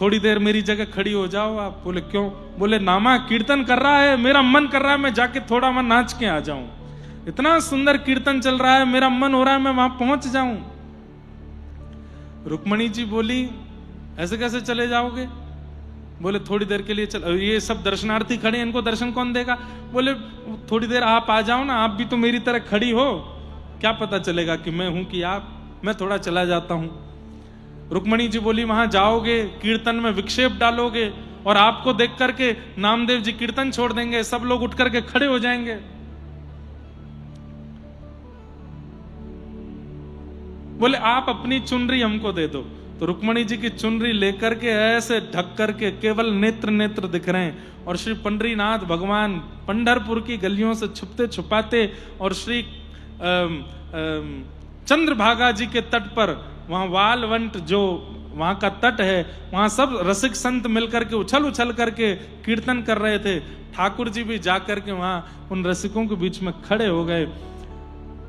थोड़ी देर मेरी जगह खड़ी हो जाओ आप। बोले क्यों? बोले नामा कीर्तन कर रहा है, मेरा मन कर रहा है मैं जाके थोड़ा मैं नाच के आ जाऊं। इतना सुंदर कीर्तन चल रहा है, मेरा मन हो रहा है मैं वहां पहुंच जाऊं। रुक्मणी जी बोली ऐसे कैसे चले जाओगे? बोले थोड़ी देर के लिए चल, ये सब दर्शनार्थी खड़े हैं, इनको दर्शन कौन देगा? बोले थोड़ी देर आप आ जाओ ना, आप भी तो मेरी तरह खड़ी हो, क्या पता चलेगा कि मैं हूं कि आप, मैं थोड़ा चला जाता हूं। रुक्मणी जी बोली वहां जाओगे, कीर्तन में विक्षेप डालोगे और आपको देख करके नामदेव जी कीर्तन छोड़ देंगे, सब लोग उठ करके खड़े हो जाएंगे। बोले आप अपनी चुनरी हमको दे दो। तो रुक्मणी जी की चुनरी लेकर के ऐसे ढक करके केवल नेत्र नेत्र दिख रहे हैं, और श्री पंडरीनाथ भगवान पंढरपुर की गलियों से छुपते छुपाते और श्री चंद्रभागा जी के तट पर, वहां वालवंट जो वहां का तट है, वहां सब रसिक संत मिलकर के उछल उछल करके कीर्तन कर रहे थे। ठाकुर जी भी जाकर के वहां उन रसिकों के बीच में खड़े हो गए।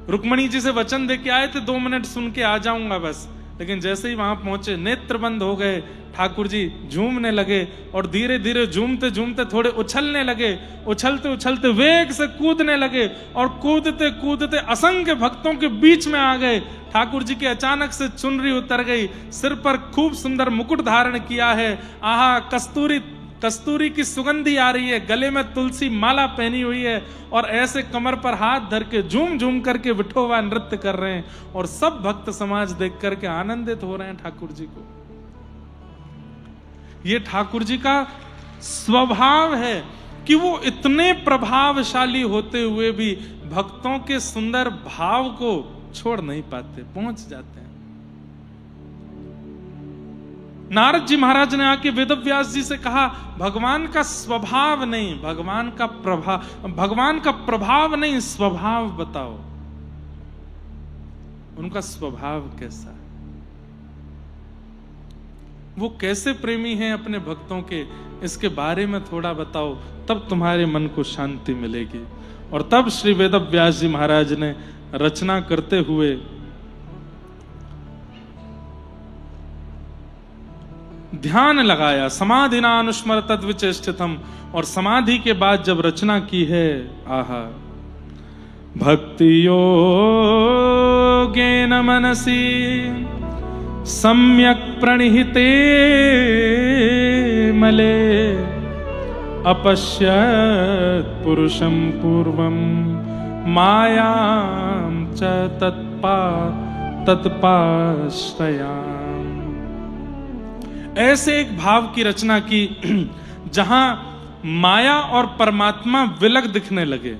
रुक्मणी जी से वचन दे के आए थे 2 मिनट सुन के आ जाऊंगा बस, लेकिन जैसे ही वहां पहुंचे नेत्र बंद हो गए। ठाकुर जी झूमने लगे और धीरे धीरे झूमते झूमते थोड़े उछलने लगे, उछलते उछलते वेग से कूदने लगे और कूदते कूदते असंख्य भक्तों के बीच में आ गए। ठाकुर जी की अचानक से चुनरी उतर गई, सिर पर खूब सुंदर मुकुट धारण किया है, आहा कस्तूरी की सुगंधी आ रही है, गले में तुलसी माला पहनी हुई है और ऐसे कमर पर हाथ धर के झूम झूम करके विठोबा नृत्य कर रहे हैं, और सब भक्त समाज देख करके आनंदित हो रहे हैं ठाकुर जी को। ये ठाकुर जी का स्वभाव है कि वो इतने प्रभावशाली होते हुए भी भक्तों के सुंदर भाव को छोड़ नहीं पाते, पहुंच जाते हैं। नारद जी महाराज ने आके वेदव्यास जी से कहा, भगवान का स्वभाव नहीं, भगवान का प्रभाव नहीं, स्वभाव बताओ, उनका स्वभाव कैसा है, वो कैसे प्रेमी हैं अपने भक्तों के, इसके बारे में थोड़ा बताओ, तब तुम्हारे मन को शांति मिलेगी। और तब श्री वेदव्यास जी महाराज ने रचना करते हुए ध्यान लगाया, समाधिना अनुस्मर तद्विचेष्टितम्, और समाधि के बाद जब रचना की है, आहा, भक्ति योगेन मनसि सम्यक प्रणिहिते मले, अपश्यत् पुरुषं पूर्वं मायां च तत्पाश्रयाम्। ऐसे एक भाव की रचना की जहां माया और परमात्मा विलग दिखने लगे।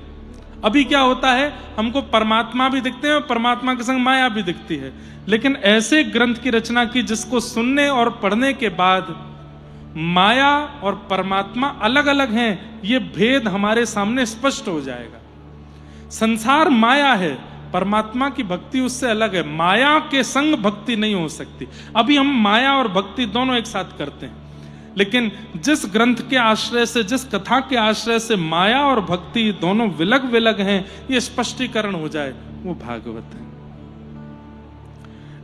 अभी क्या होता है, हमको परमात्मा भी दिखते हैं और परमात्मा के संग माया भी दिखती है, लेकिन ऐसे ग्रंथ की रचना की जिसको सुनने और पढ़ने के बाद माया और परमात्मा अलग अलग हैं, ये भेद हमारे सामने स्पष्ट हो जाएगा। संसार माया है, परमात्मा की भक्ति उससे अलग है, माया के संग भक्ति नहीं हो सकती। अभी हम माया और भक्ति दोनों एक साथ करते हैं, लेकिन जिस ग्रंथ के आश्रय से, जिस कथा के आश्रय से माया और भक्ति दोनों विलग विलग हैं, ये स्पष्टीकरण हो जाए, वो भागवत है।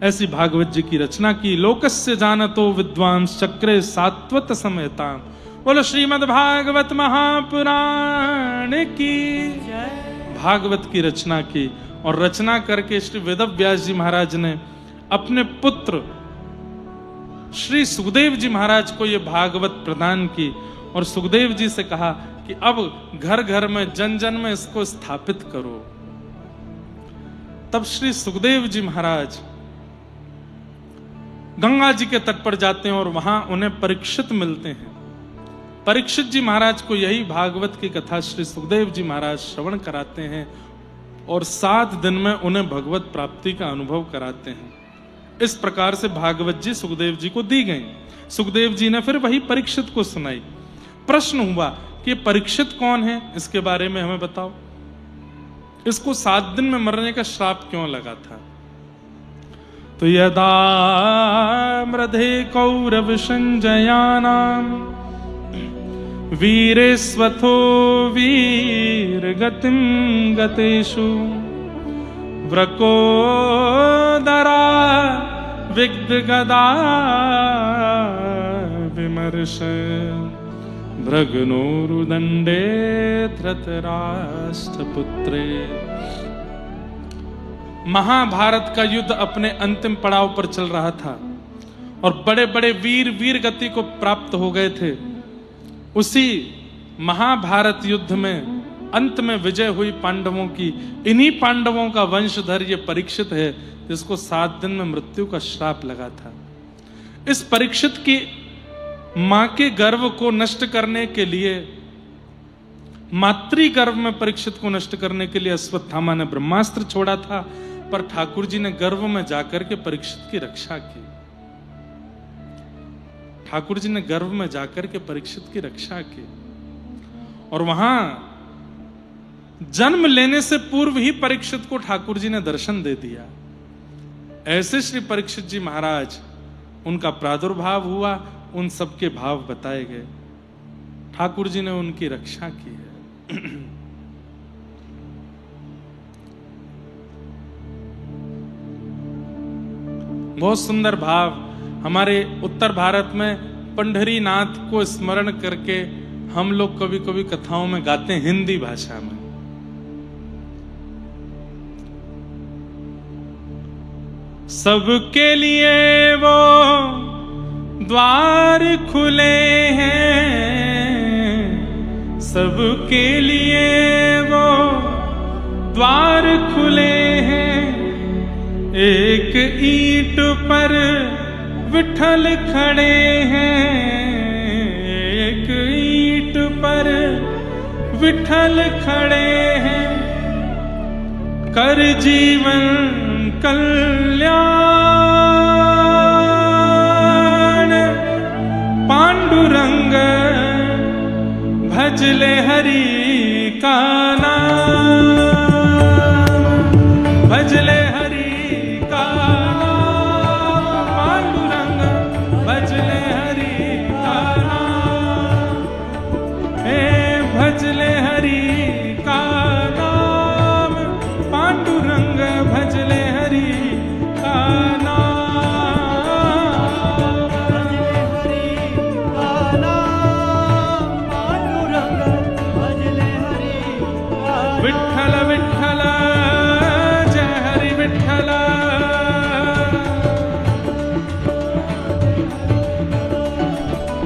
ऐसी भागवत जी की रचना की। लोकस्य जानतो विद्वांस चक्रे सात्वत समेता। बोलो श्रीमद् भागवत महापुराण की भागवत की रचना की, और रचना करके श्री वेदव्यास जी महाराज ने अपने पुत्र श्री सुखदेव जी महाराज को यह भागवत प्रदान की, और सुखदेव जी से कहा कि अब घर घर में जन जन में इसको स्थापित करो। तब श्री सुखदेव जी महाराज गंगा जी के तट पर जाते हैं और वहां उन्हें परीक्षित मिलते हैं। परीक्षित जी महाराज को यही भागवत की कथा श्री सुखदेव जी महाराज श्रवण कराते हैं और 7 दिन में उन्हें भगवत प्राप्ति का अनुभव कराते हैं। इस प्रकार से भागवत जी सुखदेव जी को दी गई। सुखदेव जी ने फिर वही परीक्षित को सुनाई। प्रश्न हुआ कि परीक्षित कौन है, इसके बारे में हमें बताओ। इसको 7 दिन में मरने का श्राप क्यों लगा था? तो यदा मृधे कौरव संजयानाम वीरेस्वथो वीर गतिम गतेषु व्रकोदरा विग्ध गदा विमर्श भृगनोरुदंडे धृतराष्ट्रपुत्रे। महाभारत का युद्ध अपने अंतिम पड़ाव पर चल रहा था और बड़े बड़े वीर गति को प्राप्त हो गए थे। उसी महाभारत युद्ध में अंत में विजय हुई पांडवों की। इन्हीं पांडवों का वंशधर ये परीक्षित है, जिसको 7 दिन में मृत्यु का श्राप लगा था। इस परीक्षित की मां के गर्व को नष्ट करने के लिए, मातृ गर्भ में परीक्षित को नष्ट करने के लिए अश्वत्थामा ने ब्रह्मास्त्र छोड़ा था, पर ठाकुर जी ने गर्भ में जाकर के परीक्षित की रक्षा की। ठाकुर जी ने गर्भ में जाकर के परीक्षित की रक्षा की और वहां जन्म लेने से पूर्व ही परीक्षित को ठाकुर जी ने दर्शन दे दिया। ऐसे श्री परीक्षित जी महाराज, उनका प्रादुर्भाव हुआ, उन सबके भाव बताए गए, ठाकुर जी ने उनकी रक्षा की है। बहुत सुंदर भाव। हमारे उत्तर भारत में पंढरी नाथ को स्मरण करके हम लोग कभी कभी कथाओं में गाते हैं हिंदी भाषा में। सबके लिए वो द्वार खुले हैं, सबके लिए वो द्वार खुले हैं, एक ईंट पर विठल खड़े हैं, एक ईंट पर विठल खड़े हैं, कर जीवन कल्याण पांडुरंग भजले हरि का नाम, भजले हरि का नाम, पांडुरंग भजले हरि का नाम, हे भजले हरि का नाम, पांडुरंग भजले हरि का नाम, भजले हरि का नाम, पांडुरंग भजले हरि का नाम। विठ्ठल विठ्ठल जय हरि विठ्ठल,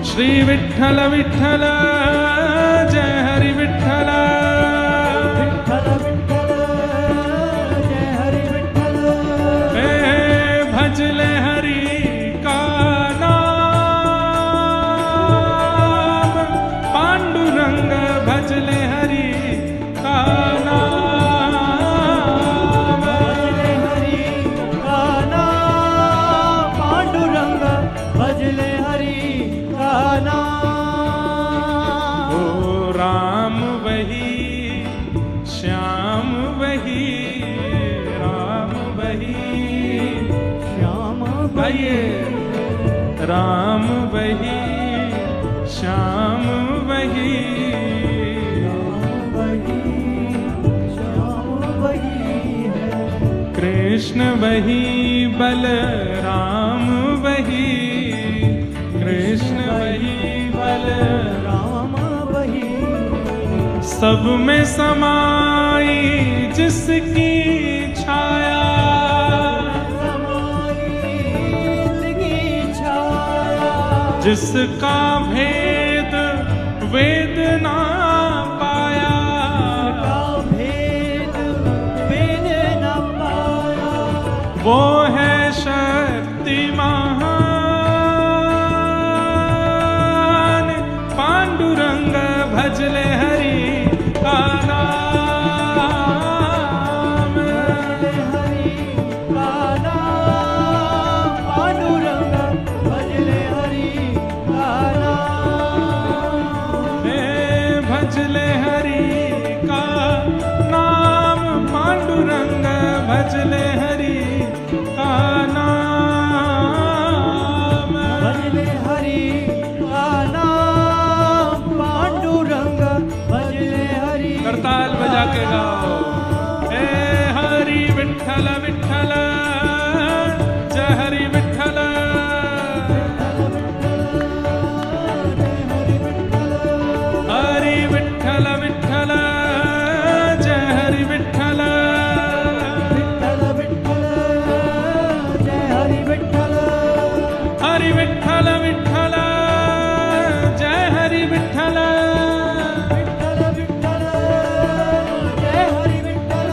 श्री विठ्ठल विठ्ठल जय हरि विठ्ठल, विठ्ठल विठ्ठल जय हरि विठ्ठल, हे भजले हरि का नाम, पांडुरंग भजले हरि का नाम, भजले हरि का नाम, पांडुरंग भजले हरि का नाम। ओ राम वही श्याम वही, राम वही श्याम गाइए, राम वही श्याम वही, वही श्याम वही है, कृष्ण वही बलराम वही, कृष्ण वही बलराम, राम वही सब में समाई जिसकी छाया, समाई की छाया, जिसका भेद वो है शक्ति महान, पांडुरंग भजले हरि का नाम। भजले हरि का नाम, पांडुरंग भजले हरि का नाम। भजले हरि का नाम, पांडुरंग भजले हरि का नाम। भजले हरि का नाम, पांडुरंग भजले हरि। करताल बजा के गाओ। हे हरि विठ्ठल विठ्ठल, जय हरि विठ्ठल। हरि विठ्ठल विठ्ठल, जय हरि विठ्ठल। विठ्ठल विठ्ठल, जय हरि विठ्ठल। हरि विठ्ठल विठ्ठल, जय हरि विठ्ठल। विठ्ठल विठ्ठल, जय हरि विठ्ठल।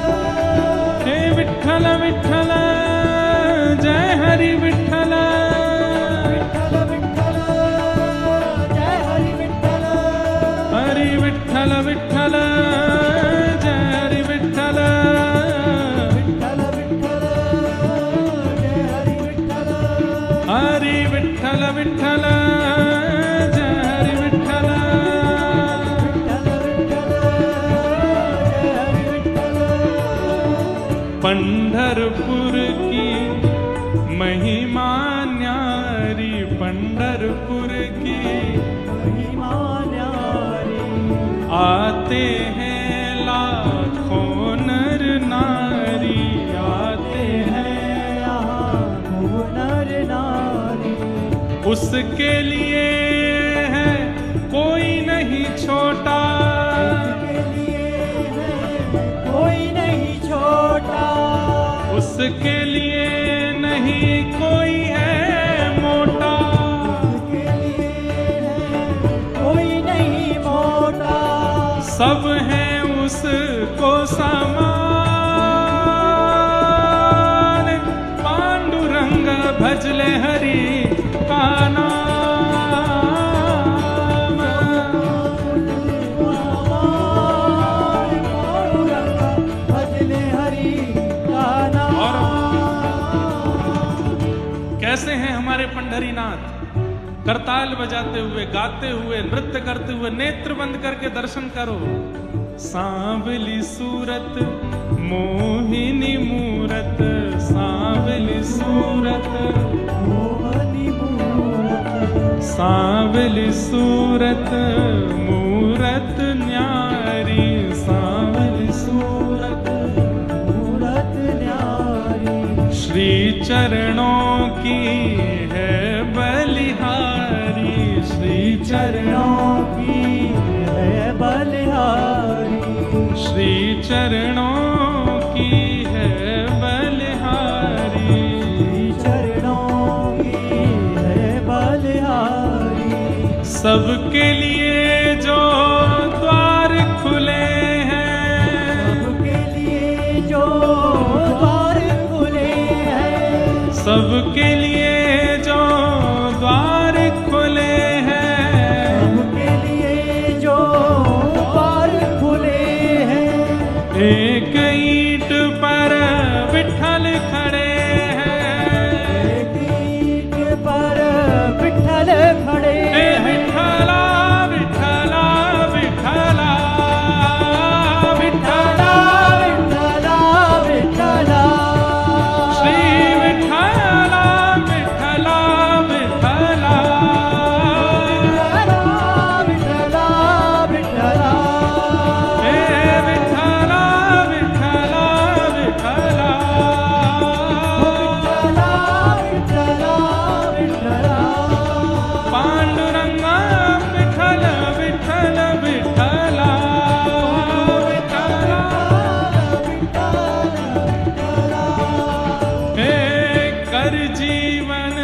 हे विठ्ठल विठ्ठल, जय हरि विठ्ठल। विठ्ठल विठ्ठल, जय हरि विठ्ठल। हरि विठ्ठल विठ्ठल, जय हरि विठ्ठल। विठ्ठल विठ्ठल, जय हरि विठ्ठल। हरि विठ्ठल विठ्ठल, जय हरि विठ्ठल। विठ्ठल विठ्ठल, जय हरि विठ्ठल। पंढरपुर की महिमा न्यारी, पंढरपुर की महिमा न्यारी। आते हैं लाखों नर नारी, आते हैं यहाँ नर नारी। उसके लिए है कोई नहीं छोटा, उसके लिए है कोई नहीं छोटा। उसके लिए नहीं कोई है मोटा। उसके लिए है कोई नहीं मोटा। सब हैं उसको समान, पांडुरंग भजले हरि का नाम। पांडुरंग भजले हरि का नाम। कैसे हैं हमारे पंढरीनाथ? करताल बजाते हुए, गाते हुए, नृत्य करते हुए, नेत्र बंद करके दर्शन करो। सांवली सूरत, मोहिनी मूरत, सांवली सूरत, मोहनी मूरत। सांवली सूरत, मूरत न्यारी, सांवली सूरत। मूरत न्यारी। श्री चरणों की है बलिहारी, श्री चरणों की है बलिहारी। श्री चरणों की है बलिहारी। चरणों की है बलिहारी। सबके लिए जो द्वार खुले हैं, सबके लिए जो द्वार खुले हैं। सबके लिए जो द्वार खुले हैं, सबके लिए जो द्वार खुले हैं। एक ईंट पर विठ्ठल खड़े हैं, एक ईंट पर विठ्ठल खड़े हे हैं। विठ्ठला विठ्ठला विठ्ठला विठ्ठला, विठ्ठला विठ्ठला। श्री विठ्ठला विठ्ठला विठ्ठला। विठ्ठला विठ्ठला। हे विठ्ठला विठ्ठला विठ्ठला। विठ्ठला विठ्ठला। पांडुरंगा विठ्ठल विठ्ठल विठ्ठला विठ्ठला। हे कर जीवन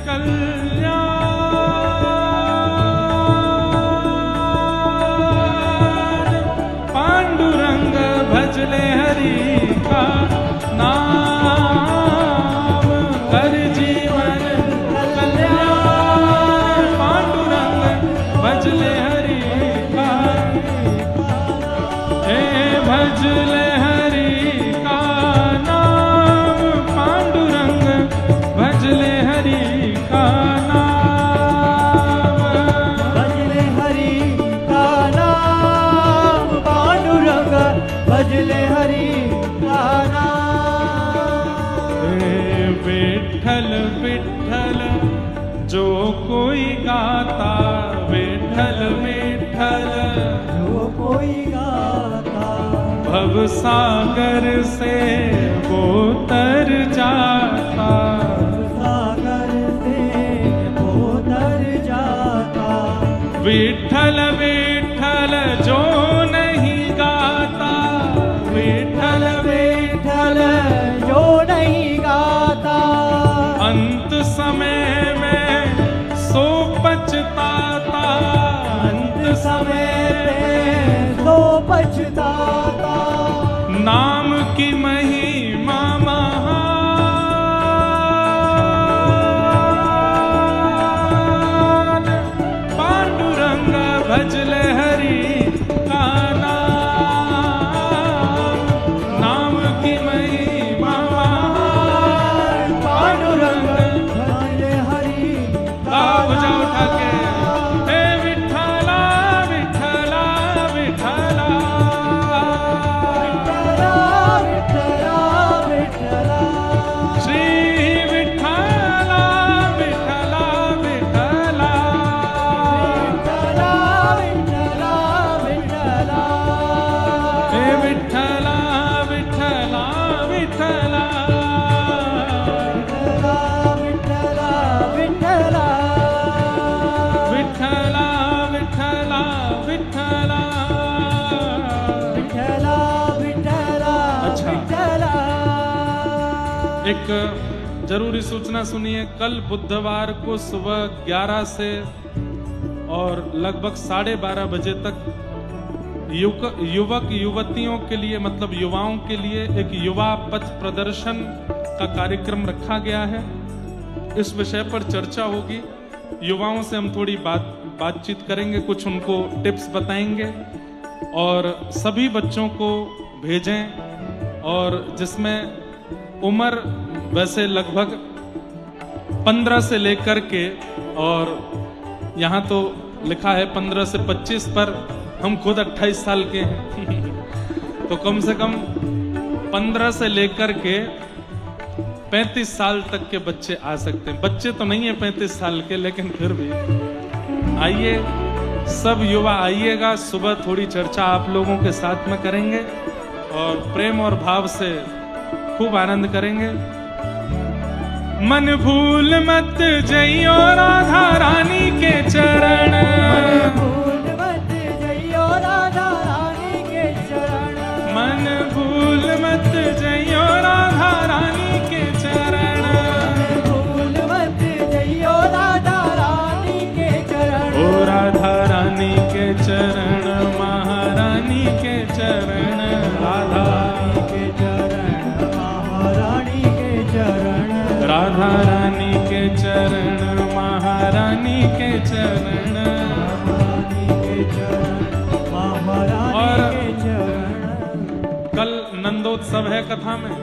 कल्याण, पांडुरंग भजले हरि का नाम। भजले हरि का नाम पांडुरंग भजले हरि का नाम भजले हरि का नाम पांडुरंग भजले हरि का नाम विठ्ठल विठ्ठल जो कोई गाता विठ्ठल विठ्ठल जो कोई गाता भव सागर से वो तर जाता सागर से वो तर जाता विठ्ठल विठ्ठल जो नहीं गाता विठ्ठल विठ्ठल जो नहीं गाता अंत समय में सो पछताता अंत समय पे तो पछताता नाम की महिमा महान पांडुरंग भजले हरि का नाम नाम की महिमा महान पांडुरंग भजले हरि गाओ बजाओ उठा के हे विठ्ठला विठ्ठला विठ्ठला विठ्ठला विठ्ठला श्री विठ्ठला विठ्ठला विठ्ठला विठ्ठला विठ्ठला हे विठ्ठला विठ्ठला विठ्ठला विठ्ठला विठ्ठला विठ्ठला विठ्ठला विठ्ठला विठ्ठला विठ्ठला अच्छा। विठ्ठला एक जरूरी सूचना सुनिए कल बुधवार को सुबह 11 से और लगभग 12:30 बजे तक युवक युवतियों के लिए मतलब युवाओं के लिए एक युवा पथ प्रदर्शन का कार्यक्रम रखा गया है। इस विषय पर चर्चा होगी। युवाओं से हम थोड़ी बातचीत करेंगे, कुछ उनको टिप्स बताएंगे और सभी बच्चों को भेजें और जिसमें उम्र वैसे लगभग 15 से लेकर के और यहाँ तो लिखा है 15 से 25 पर हम खुद 28 साल के हैं तो कम से कम 15 से लेकर के 35 साल तक के बच्चे आ सकते हैं। बच्चे तो नहीं है 35 साल के लेकिन फिर भी आइए सब युवा आइएगा। सुबह थोड़ी चर्चा आप लोगों के साथ में करेंगे और प्रेम और भाव से खूब आनंद करेंगे। मन भूल मत जइयो राधा रानी के चरण भूल मत जइयो राधा रानी के चरण मन भूल मत जइयो राधा रानी के चरण भूल मत जइयो राधा रानी के चरण ओ राधा रानी के चरण महारानी के चरण राधा के चरण महारानी के चरण राधा रानी के चरण महारानी के चरण महारानी के चरण महारानी और के चरण कल नंदोत्सव है कथा में।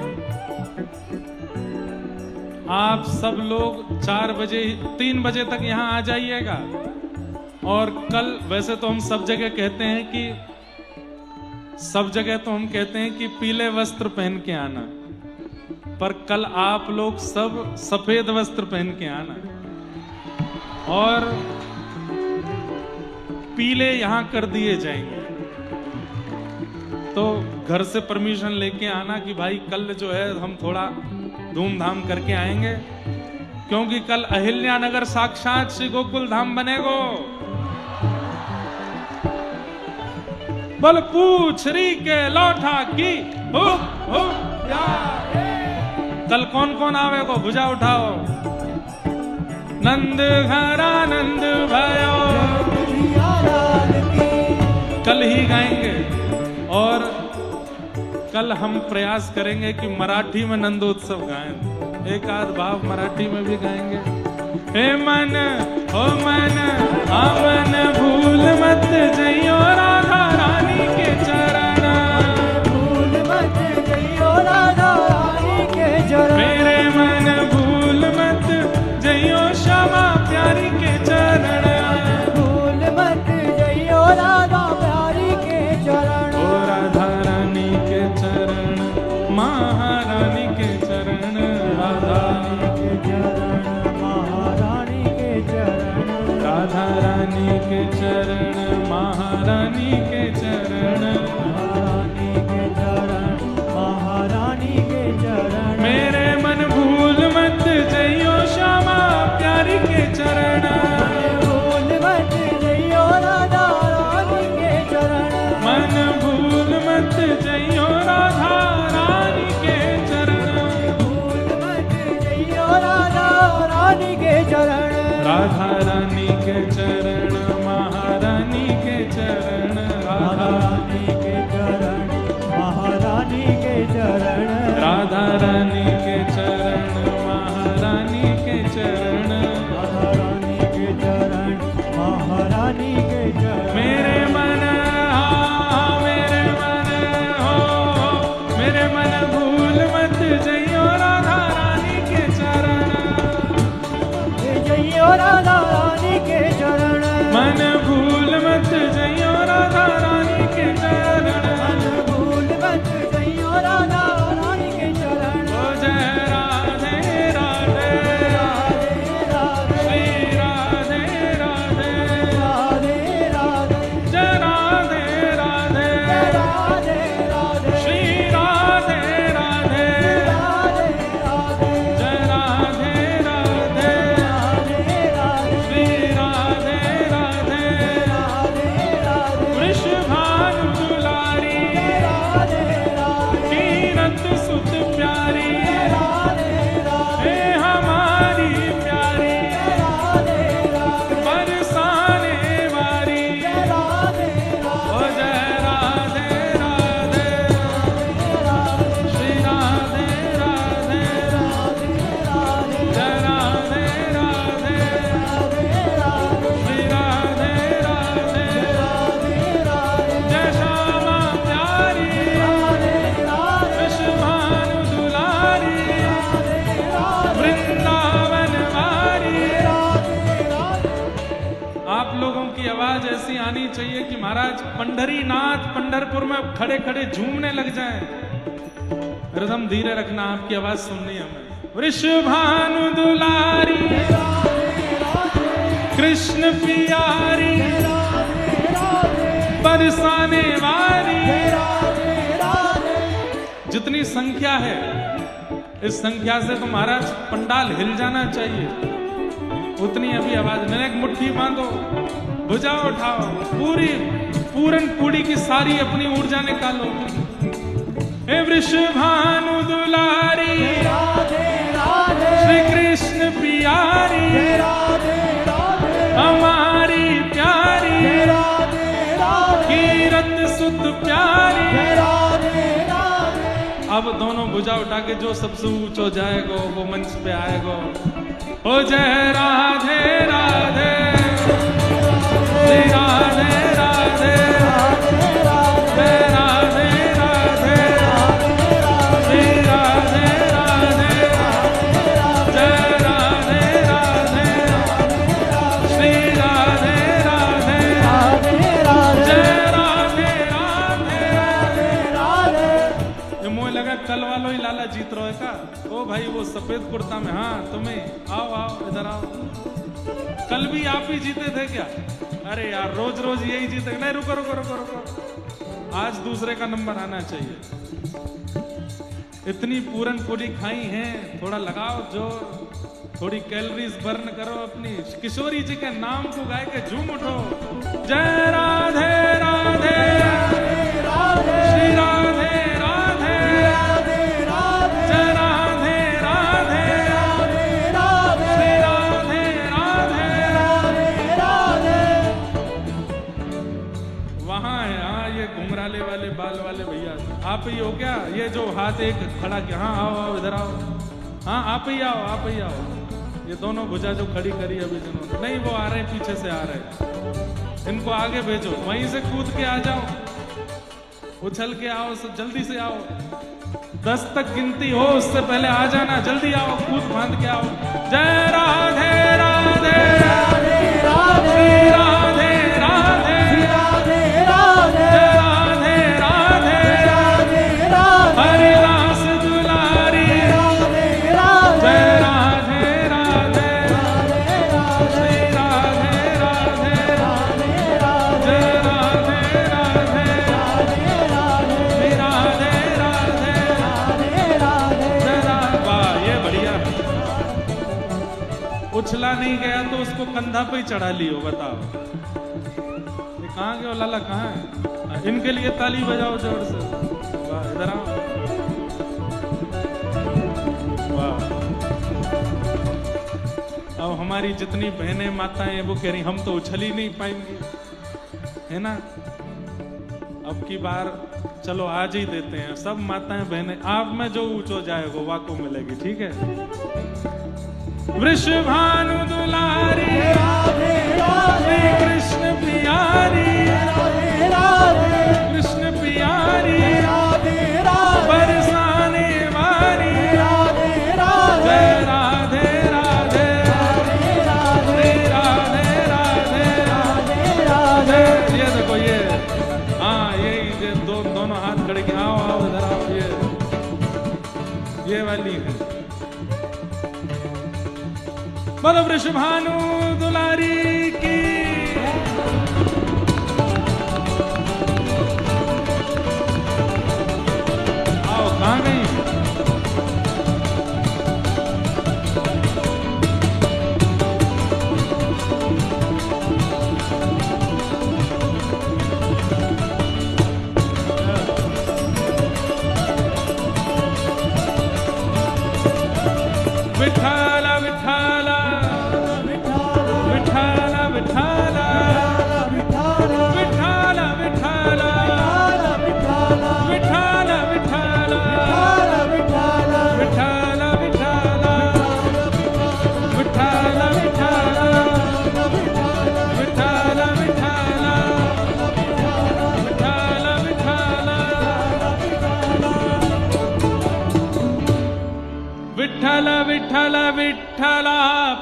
आप सब लोग 3 बजे तक यहाँ आ जाइएगा। और कल वैसे तो हम सब जगह कहते हैं कि पीले वस्त्र पहन के आना, पर कल आप लोग सब सफेद वस्त्र पहन के आना और पीले यहां कर दिए जाएंगे। तो घर से परमिशन लेके आना कि भाई कल जो है हम थोड़ा धूमधाम करके आएंगे, क्योंकि कल अहिल्यानगर साक्षात श्री गोकुल धाम बनेगो। बोल पूछरी के लौटा की हो या। कल कौन कौन आवेगो भुजा उठाओ। नंद घरा नंद भयो कल ही गाएंगे। और कल हम प्रयास करेंगे कि मराठी में नंदोत्सव गाएं, एक आध भाव मराठी में भी गाएंगे। हे मन हो मन आवन भूल मत जइयो राधा रानी के चरण महारानी के चरण राधा के चरण महारानी के चरण राधा रानी के चरण महारानी के चरण महारानी के चरण महारानी के चरण मेरे मन भूल मत जइयो श्यामा प्यारी के चरण भूल मत जइयो राधा रानी के चरण मन भूल मत जइयो राधा रानी के चरण भूल मत जइयो राधा रानी के चरण राधा रानी के चरण महारानी के चरण राधा महारानी के चरण महारानी के चरण राधा रानी के चरण महारानी के चरण महारानी के चरण महारानी के चरण मेरे मन मेरे मन हो मेरे मन भूल मत जइयो राधा रानी के चरण जइयो राधा रानी के चरण मन भूल मत जइयो राधा रानी के चरण मन भूल मत जइयो राधा रानी के चरण ओ जय राधे राधे श्री राधे राधे राधे राधे जय राधे राधे राधे राधे श्री राधे राधे राधे राधे जय राधे राधे राधे राधे श्री राधे राधे राधे राधे वृषभानु दुलारी राधे राधे कीरत सुत प्यारी राधे राधे हे हमारी प्यारी राधे राधे बरसाने वारी राधे ओ जय राधे राधे श्री राधे राधे जय राधे राधे श्री राधे राधे जय श्यामा प्यारी विश्वभानु दुलारी वृंदावन वारी आप लोगों की आवाज ऐसी आनी चाहिए कि महाराज पंढरीनाथ पंढरपुर में खड़े खड़े झूमने लग जाएं। रिदम धीरे रखना, आपकी आवाज सुननी है हमें। वृषभानु दुलारी कृष्ण प्यारी बरसाने वाली जितनी संख्या है इस संख्या से तो महाराज पंडाल हिल जाना चाहिए। उतनी अभी आवाज मैंने एक मुट्ठी बांधो, भुजा उठाओ, पूरी पूरन पूरी की सारी अपनी ऊर्जा निकालो। हे वृषभानु दुलारी श्री कृष्ण प्यारी हमारी प्यारी कीरत सुत प्यारी। अब दोनों भुजा उठा के जो सबसे ऊंचो जाएगा वो मंच पे आएगा। ओ जय राधे राधे श्री राधे राधे जय राधे राधे श्री राधे राधे जय राधे राधे श्री राधे राधे जय राधे राधे। ये मुझे लगा कल वालों ही लाला जीत रहे का। ओ भाई वो सफेद कुर्ता में, हाँ तुम्हें आओ आओ इधर आओ। कल भी आप ही जीते थे क्या? अरे यार रोज रोज यही जीते। नहीं रुको रुको रुको रुको, आज दूसरे का नंबर आना चाहिए। इतनी पूरन पूरी खाई है, थोड़ा लगाओ जोर, थोड़ी कैलोरीज बर्न करो अपनी। किशोरी जी के नाम को गाय के झूम उठो। जय राधे राधे श्री राधे राधे जय राधे राधे श्री राधे राधे। वहां है, हाँ ये घुंघराले वाले बाल वाले भैया आप ही हो क्या? ये जो हाथ एक खड़ा किया, हाँ आओ आओ इधर आओ। हाँ आप ही आओ आप ही आओ। ये दोनों भुजा जो खड़ी करी अभी जिन्होंने, नहीं वो आ रहे हैं पीछे से आ रहे हैं, इनको आगे भेजो। वहीं से कूद के आ जाओ, उछल के आओ, जल्दी से आओ। 10 तक गिनती हो उससे पहले आ जाना, जल्दी आओ, कूद फांद के आओ। जय राधे राधे श्री राधे राधे जय राधे राधे हरिदास उछला नहीं गया तो उसको कंधा पे ही चढ़ा लियो, बताओ। ये कहाँ गए हो लाला, कहाँ है? इनके लिए ताली बजाओ जोर से। वाह, इधर आओ। वाह। अब हमारी जितनी बहनें माताएं वो कह रही हम तो उछल ही नहीं पाएंगे, है ना। अब की बार चलो आज ही देते हैं, सब माताएं बहनें, आप में जो ऊंचो जाएगा वाको मिलेगी, ठीक है। वृषभानु दुलारी राधे राधे कृष्ण प्यारी, राधे राधे कृष्ण प्यारी, राधे राधे बरसाने वाली, राधे जय राधे राधे राधे राधे राधे राधे राधे। ये देखो ये, हाँ यही दोनों हाथ खड़े के, आओ आओ इधर आओ, ये वाली है। बोलो वृषभानु दुलारी की। आओ, कहाँ गई? विठाला विठाला विठाला विठाला विठाला विठाला विठाला विठाला विठाला विठाला विठाला विठाला विठाला विठाला विठाला विठाला विठाला विठाला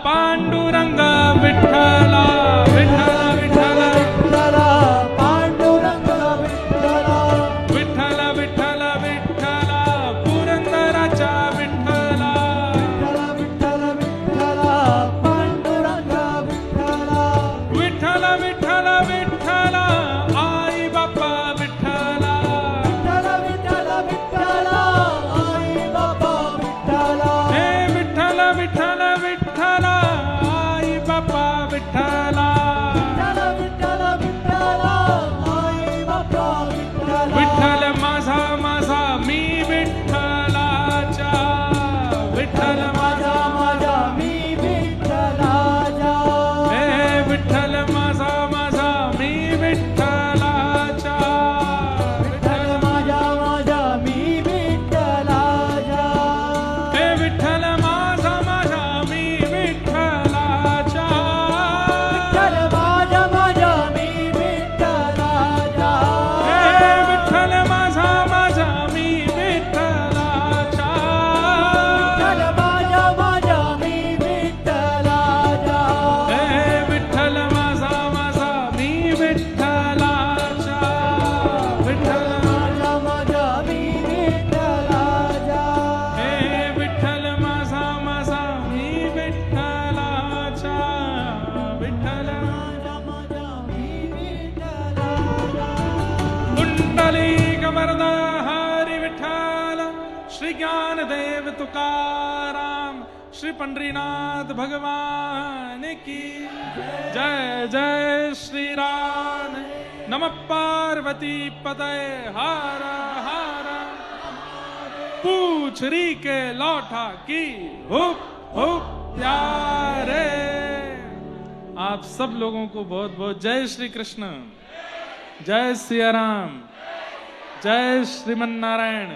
पांडुरंगा विठाला विठाला विठाला विठ्ठला पांडुरंग विठ्ठला विठाला विठाला विठाला पुरंदराचा विठाला विठ्ठला विठ्ठला पांडुरंग विठ्ठला विठाला विठाला विठाला आई बापा विठाला विठ्ठला विठ्ठला विठ्ठला आई बाबा विठ्ठला हे विठाला विठाला विठाला आई बापा विठाला विठ्ठला विठ्ठला आई बाबा विठ्ठला विठ्ठल माझा माझा मी विठ्ठलाचा, विठ्ठल माझा माझा मी विठ्ठलाचा हे विठ्ठल माझा माझा मी विठ्ठलाचा, विठ्ठल माझा मी विठ्ठलाचा हे विठ्ठल माझा माझा मी विठ्ठलाचा, विठ्ठल माझा मी विठ्ठलाचा हे विठ्ठल माझा माझा मी विठ्ठलाचा, विठ्ठल माझा मी विठ्ठलाचा हे विठ्ठल माझा माझा मी विठ्ठलाचा, विठ्ठल माझा मी विठ्ठलाचा हे विठ्ठल माझा माझा मी विठ्ठलाचा, विठ्ठल माझा मी विठ्ठलाचा कुंडलिक वरदा हरी विठ्ठल, श्री ज्ञानदेव तुकाराम, श्री पंढरीनाथ भगवान की जय। जय श्री राम। नमः पार्वती पतये हर हर। पूछरी के लौटा की हुप हुप प्यारे। आप सब लोगों को बहुत बहुत जय श्री कृष्ण, जय सिया राम, जय श्रीमन नारायण।